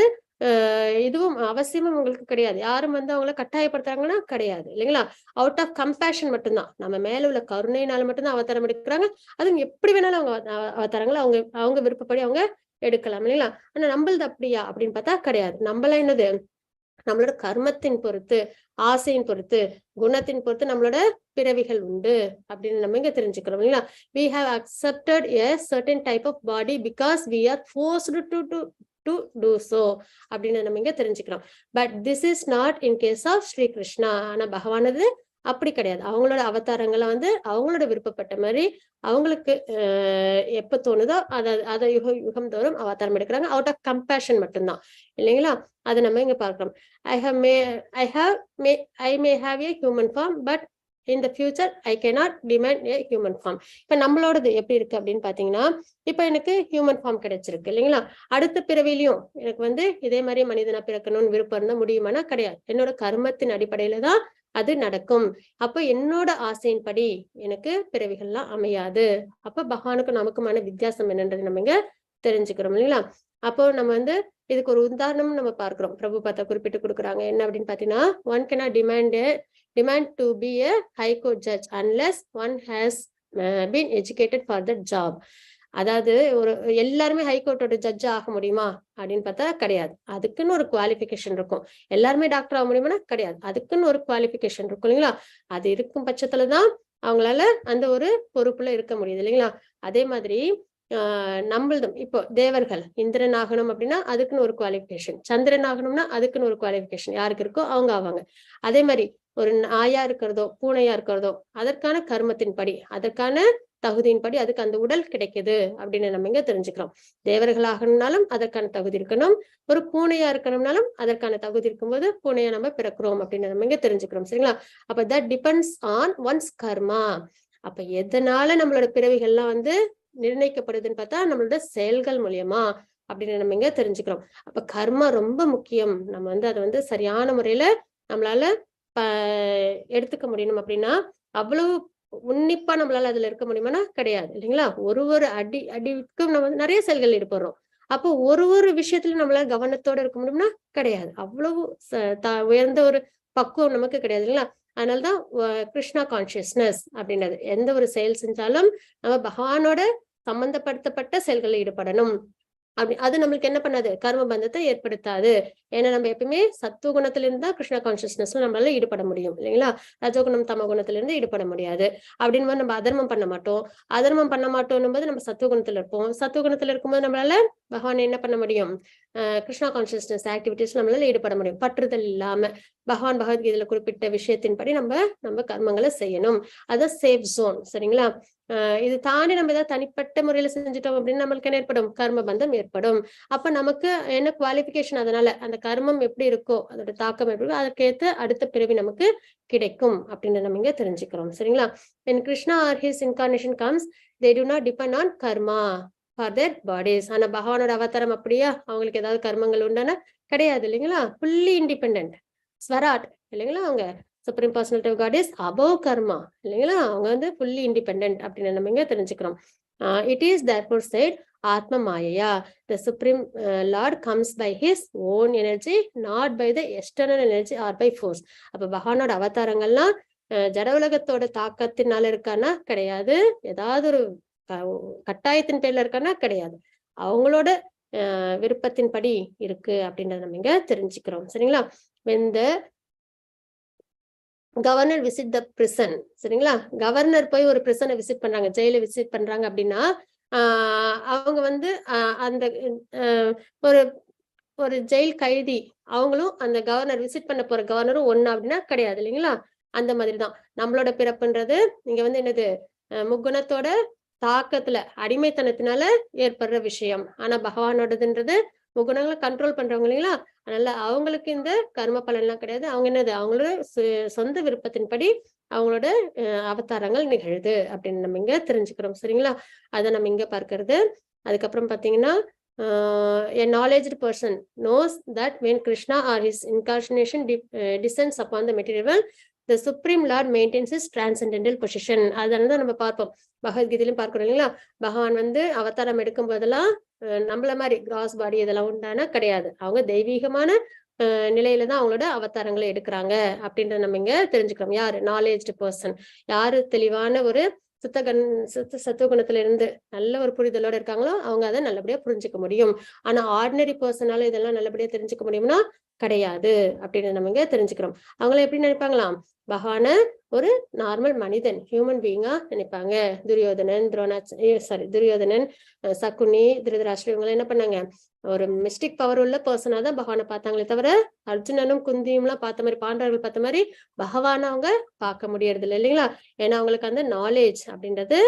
இதுவும் அவசியமும் உங்களுக்கு கிடையாது. யாரும் வந்து அவங்கள கட்டாயப்படுத்துறாங்கன்னா கிடையாது இல்லைங்களா. அவுட் ஆஃப் கம்பேஷன் மட்டும்தான், நம்ம மேல உள்ள கருணையினால மட்டும்தான் அவதாரம் எடுக்கிறாங்க. அதுவும் எப்படி வேணாலும் அவங்க அவதாரங்களை அவங்க விருப்பப்படி அவங்க எடுக்கலாம் இல்லைங்களா. ஆனா நம்மளது அப்படியா அப்படின்னு பார்த்தா கிடையாது. நம்மளாம் என்னது, நம்மளோட கர்மத்தின் பொறுத்து, ஆசையின் பொறுத்து, குணத்தின் பொறுத்து நம்மளோட பிறவிகள் உண்டு அப்படின்னு நம்ம இங்க தெரிஞ்சுக்கிறோம் இல்லைங்களா. we have accepted a certain type of body because we are forced to do so அப்படின்னு நம்ம இங்க தெரிஞ்சுக்கிறோம். But this is not in case of Sri Krishna. ஆனா பகவானது அப்படி கிடையாது. அவங்களோட அவதாரங்களை வந்து அவங்களோட விருப்பப்பட்ட மாதிரி அவங்களுக்கு எப்ப தோணுதோ அதை யுகம் தோறும் அவதாரம் எடுக்கிறாங்க. அவுட் ஆஃப் கம்பேஷன் மட்டும்தான் இல்லைங்களா. அதை நம்ம இங்க பார்க்கிறோம். I may have a human form, but in the future I cannot demand a human form. இப்ப நம்மளோடது எப்படி இருக்கு அப்படின்னு பாத்தீங்கன்னா, இப்ப எனக்கு ஹியூமன் ஃபார்ம் கிடைச்சிருக்கு இல்லைங்களா. அடுத்த பிறவிலையும் எனக்கு வந்து இதே மாதிரி மனிதனா பிறக்கணும்னு விருப்பம் இருந்தா முடியுமானா கிடையாது. என்னோட கர்மத்தின் அடிப்படையில தான் அது நடக்கும். அப்ப என்னோட ஆசையின்படி எனக்கு பிறவிகள்லாம் அமையாது. அப்ப பகவானுக்கும் நமக்குமான வித்தியாசம் என்னன்றது நம்ம இங்க தெரிஞ்சுக்கிறோம் இல்லைங்களா. அப்போ நம்ம வந்து இதுக்கு ஒரு உதாரணம் நம்ம பார்க்கிறோம். பிரபுபாதா குறிப்பிட்டு கொடுக்குறாங்க. என்ன அப்படின்னு பாத்தீங்கன்னா, one cannot demand demand to be a high court judge unless one has been educated for that job. அதாவது ஒரு எல்லாருமே ஹைகோர்ட்டோட ஜட்ஜ் ஆக முடியுமா அப்படின்னு பார்த்தா கிடையாது. அதுக்குன்னு ஒரு குவாலிபிகேஷன் இருக்கும். எல்லாருமே டாக்டர் ஆக முடியுமானா கிடையாது. அதுக்குன்னு ஒரு குவாலிபிகேஷன் இருக்கும் இல்லைங்களா? அது இருக்கும் பட்சத்துலதான் அவங்களால அந்த ஒரு பொறுப்புல இருக்க முடியுது இல்லைங்களா? அதே மாதிரி நம்மளதும் இப்போ தேவர்கள் இந்திரன் ஆகணும் அப்படின்னா அதுக்குன்னு ஒரு குவாலிபிகேஷன், சந்திரன் ஆகணும்னா அதுக்குன்னு ஒரு குவாலிபிகேஷன் யாருக்கு இருக்கோ அவங்க ஆவாங்க. அதே மாதிரி ஒரு நாயா இருக்கிறதோ பூனையா இருக்கிறதோ அதற்கான கர்மத்தின் படி அதற்கான தகுதியின் படி அதுக்கு அந்த உடல் கிடைக்குது அப்படின்னு நம்ம இங்க தெரிஞ்சுக்கிறோம். தேவர்கள் ஆகணும்னாலும் அதற்கான தகுதி இருக்கணும், ஒரு பூனையா இருக்கணும்னாலும் அதற்கான தகுதி இருக்கும்போது பூனையா நம்ம பிறக்கிறோம் அப்படின்னு நம்ம இங்க தெரிஞ்சுக்கிறோம். சரிங்களா? அப்ப தட் டிபெண்ட்ஸ் ஆன் ஒன்ஸ் கர்மா. அப்ப எதனால நம்மளோட பிறவிகள்லாம் நிர்ணயிக்கப்படுதுன்னு பார்த்தா நம்மளோட செயல்கள் மூலியமா அப்படின்னு நம்ம இங்க தெரிஞ்சுக்கிறோம். அப்ப கர்மா ரொம்ப முக்கியம். நம்ம அதை சரியான முறையில நம்மளால எடுத்துக்க முடியணும். அப்படின்னா அவ்வளவு உன்னிப்பா நம்மளால அதுல இருக்க முடியுமானா கிடையாது இல்லைங்களா? ஒரு அடிக்கும் நம்ம நிறைய செயல்கள் ஈடுபடுறோம். அப்போ ஒரு விஷயத்துல நம்மளால கவனத்தோட இருக்க முடியும்னா கிடையாது. அவ்வளவு உயர்ந்த ஒரு பக்குவம் நமக்கு கிடையாது இல்லைங்களா? அதனாலதான் கிருஷ்ணா கான்சியஸ்னஸ் அப்படின்றது. எந்த ஒரு செயல் செஞ்சாலும் நம்ம பகவானோட சம்பந்தப்படுத்தப்பட்ட செயல்களில் ஈடுபடணும். அது நம்மளுக்கு என்ன பண்ணாது? கர்ம பந்தத்தை ஏற்படுத்தாது. ஏன்னா நம்ம எப்பவுமே சத்துவ குணத்திலிருந்து தான் கிருஷ்ணா கான்சியஸ்னஸ்ல நம்மளால ஈடுபட முடியும் இல்லைங்களா? ரஜோகுணம் தம குணத்திலிருந்து ஈடுபட முடியாது. அப்படின்னு நம்ம அதர்மம் பண்ண மாட்டோம். அதர்மம் பண்ண மாட்டோம் போது நம்ம சத்துவ குணத்துல இருப்போம். சத்துவ குணத்துல இருக்கும்போது நம்மளால பகவான் என்ன பண்ண முடியும்? கிருஷ்ணா கான்சியஸ்னஸ் ஆக்டிவிட்டிஸ் நம்மளால ஈடுபட முடியும். பற்றுதல் இல்லாம பகவான் பகவத்கீதையில குறிப்பிட்ட விஷயத்தின்படி நம்ம கர்மங்களை செய்யணும். அதான் சேஃப் ஜோன். சரிங்களா? இது தாண்டி நம்ம ஏதாவது தனிப்பட்ட முறையில செஞ்சுட்டோம் அப்படின்னு நம்மளுக்கு என்ன ஏற்படும்? கர்ம பந்தம் ஏற்படும். அப்ப நமக்கு என்ன குவாலிபிகேஷன்? அதனால அந்த கர்மம் எப்படி இருக்கோ அதோட தாக்கம் எப்படி இருக்கோ அதற்கேற்ற அடுத்த பிறவி நமக்கு கிடைக்கும் அப்படின்னு நம்ம இங்க தெரிஞ்சுக்கிறோம். சரிங்களா? when Krishna or his incarnation comes, they do not depend on karma for their bodies. ஆனா பகவானோட அவதாரம் அப்படியா அவங்களுக்கு ஏதாவது கர்மங்கள் உண்டானா கிடையாது இல்லைங்களா? fully independent ஸ்வராட் இல்லைங்களா? அவங்க supreme personality of God is above karma இல்லைங்களா? அவங்க fully independent அப்படின்னு நம்ம இங்க தெரிஞ்சுக்கிறோம். it is therefore said Atma Mayaya, the Supreme Lord comes by his own energy, not by the external energy or by force. அப்ப பகவானோட அவதாரங்கள்லாம் ஜட உலகத்தோட தாக்கத்தினால இருக்கானா கிடையாது. ஏதாவது ஒரு கட்டாயத்தின் பேர்ல இருக்கானா கிடையாது. அவங்களோட விருப்பத்தின் படி இருக்கு அப்படின்றத நம்ம இங்க தெரிஞ்சுக்கிறோம். சரிங்களா? when the governor visit the prison. சரிங்களா? கவர்னர் போய் ஒரு பிரிசனை விசிட் பண்றாங்க, ஜெயில விசிட் பண்றாங்க அப்படின்னா அவங்க அந்த ஒரு ஒரு ஜெயில் கைதி அவங்களும் அந்த கவர்னர் விசிட் பண்ண போற கவர்னரும் ஒண்ணு அப்படின்னா கிடையாது இல்லைங்களா? அந்த மாதிரிதான் நம்மளோட பிறப்புன்றது இங்க என்னது? முக்குணத்தோட தாக்கத்துல அடிமைத்தனத்தினால ஏற்படுற விஷயம். ஆனா பகவானோடதுன்றது முகுணங்களை கண்ட்ரோல் பண்றவங்க இல்லைங்களா? அதனால அவங்களுக்கு இந்த கர்ம பலன் எல்லாம் கிடையாது. அவங்க என்னது? அவங்களோட சொந்த விருப்பத்தின்படி அவங்களோட அவதாரங்கள் நிகழுது அப்படின்னு நம்ம இங்க தெரிஞ்சுக்கிறோம். சரிங்களா? அதை நம்ம இங்க பார்க்கிறது. அதுக்கப்புறம் பாத்தீங்கன்னா a knowledgeable person knows that when Krishna or his incarnation descends upon the material world, the Supreme Lord maintains his transcendental position. அதனாலதான் நம்ம பார்ப்போம், பகவத்கீதையிலும் பார்க்கிறோம் இல்லைங்களா? பகவான் அவதாரம் எடுக்கும் போதெல்லாம் நம்மள மாதிரி கிராஸ் பாடி இதெல்லாம் உண்டானா கிடையாது. அவங்க தெய்வீகமான நிலையில தான் அவங்களோட அவதாரங்களை எடுக்கிறாங்க அப்படின்றத நம்ம இங்க தெரிஞ்சுக்கிறோம். யாரு? Knowledged person. யாரு தெளிவான ஒரு சத்துவகுணத்துல இருந்து நல்ல ஒரு புரிதலோட இருக்காங்களோ அவங்க அதை நல்லபடியா புரிஞ்சுக்க முடியும். ஆனா ஆர்டினரி பர்சனால இதெல்லாம் நல்லபடியா தெரிஞ்சுக்க முடியும்னா கிடையாது அப்படின்னு நம்ம இங்க தெரிஞ்சுக்கிறோம். அவங்கள எப்படி நினைப்பாங்களாம்? பகவான ஒரு நார்மல் மனிதன், ஹியூமன் பீயிங்கா நினைப்பாங்க. துரியோதனன், சகுனி, திருதராஷ்டிரம் இவங்க என்ன பண்ணாங்க? ஒரு மிஸ்டிக் பவர் உள்ள பர்சனா தான் பகவானை பார்த்தாங்களே தவிர அர்ஜுனனும் குந்தியும் எல்லாம் பார்த்த மாதிரி, பாண்டவர்கள் பார்த்த மாதிரி பகவான அவங்க பார்க்க முடியறது இல்லை இல்லைங்களா? ஏன்னா அவங்களுக்கு அந்த நாலேஜ் அப்படின்றது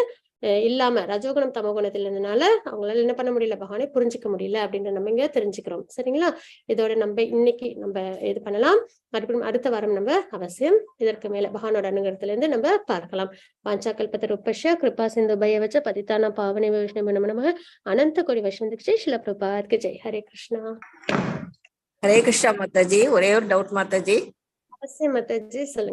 இல்லாம ரஜோகுணம் தமோகுணத்துல இருந்ததுனால அவங்களால என்ன பண்ண முடியல? பகவானை புரிஞ்சுக்க முடியல அப்படின்ற நம்ம இங்க தெரிஞ்சுக்கிறோம். சரிங்களா? இதோட நம்ம இன்னைக்கு நம்ம இது பண்ணலாம். மறுபடியும் அடுத்த வாரம் நம்ம அவசியம் இதற்கு மேல பகவானோட அனுகிரகத்துல இருந்து நம்ம பார்க்கலாம். வாஞ்சாகல்பத்தர் உபஸ்ய கிருபா சிந்து பையவச்ச பதிதான பாவனை வைஷ்ணவ நம அனந்த கோடி வைஷ்ணவ ஸ்ரீல பிரபாத்க்கு ஜெய். ஹரே கிருஷ்ணா. ஹரே கிருஷ்ணா மாதாஜி. ஒரே ஒரு டவுட் மாதாஜி. அவசியம் மாதாஜி சொல்லுங்க.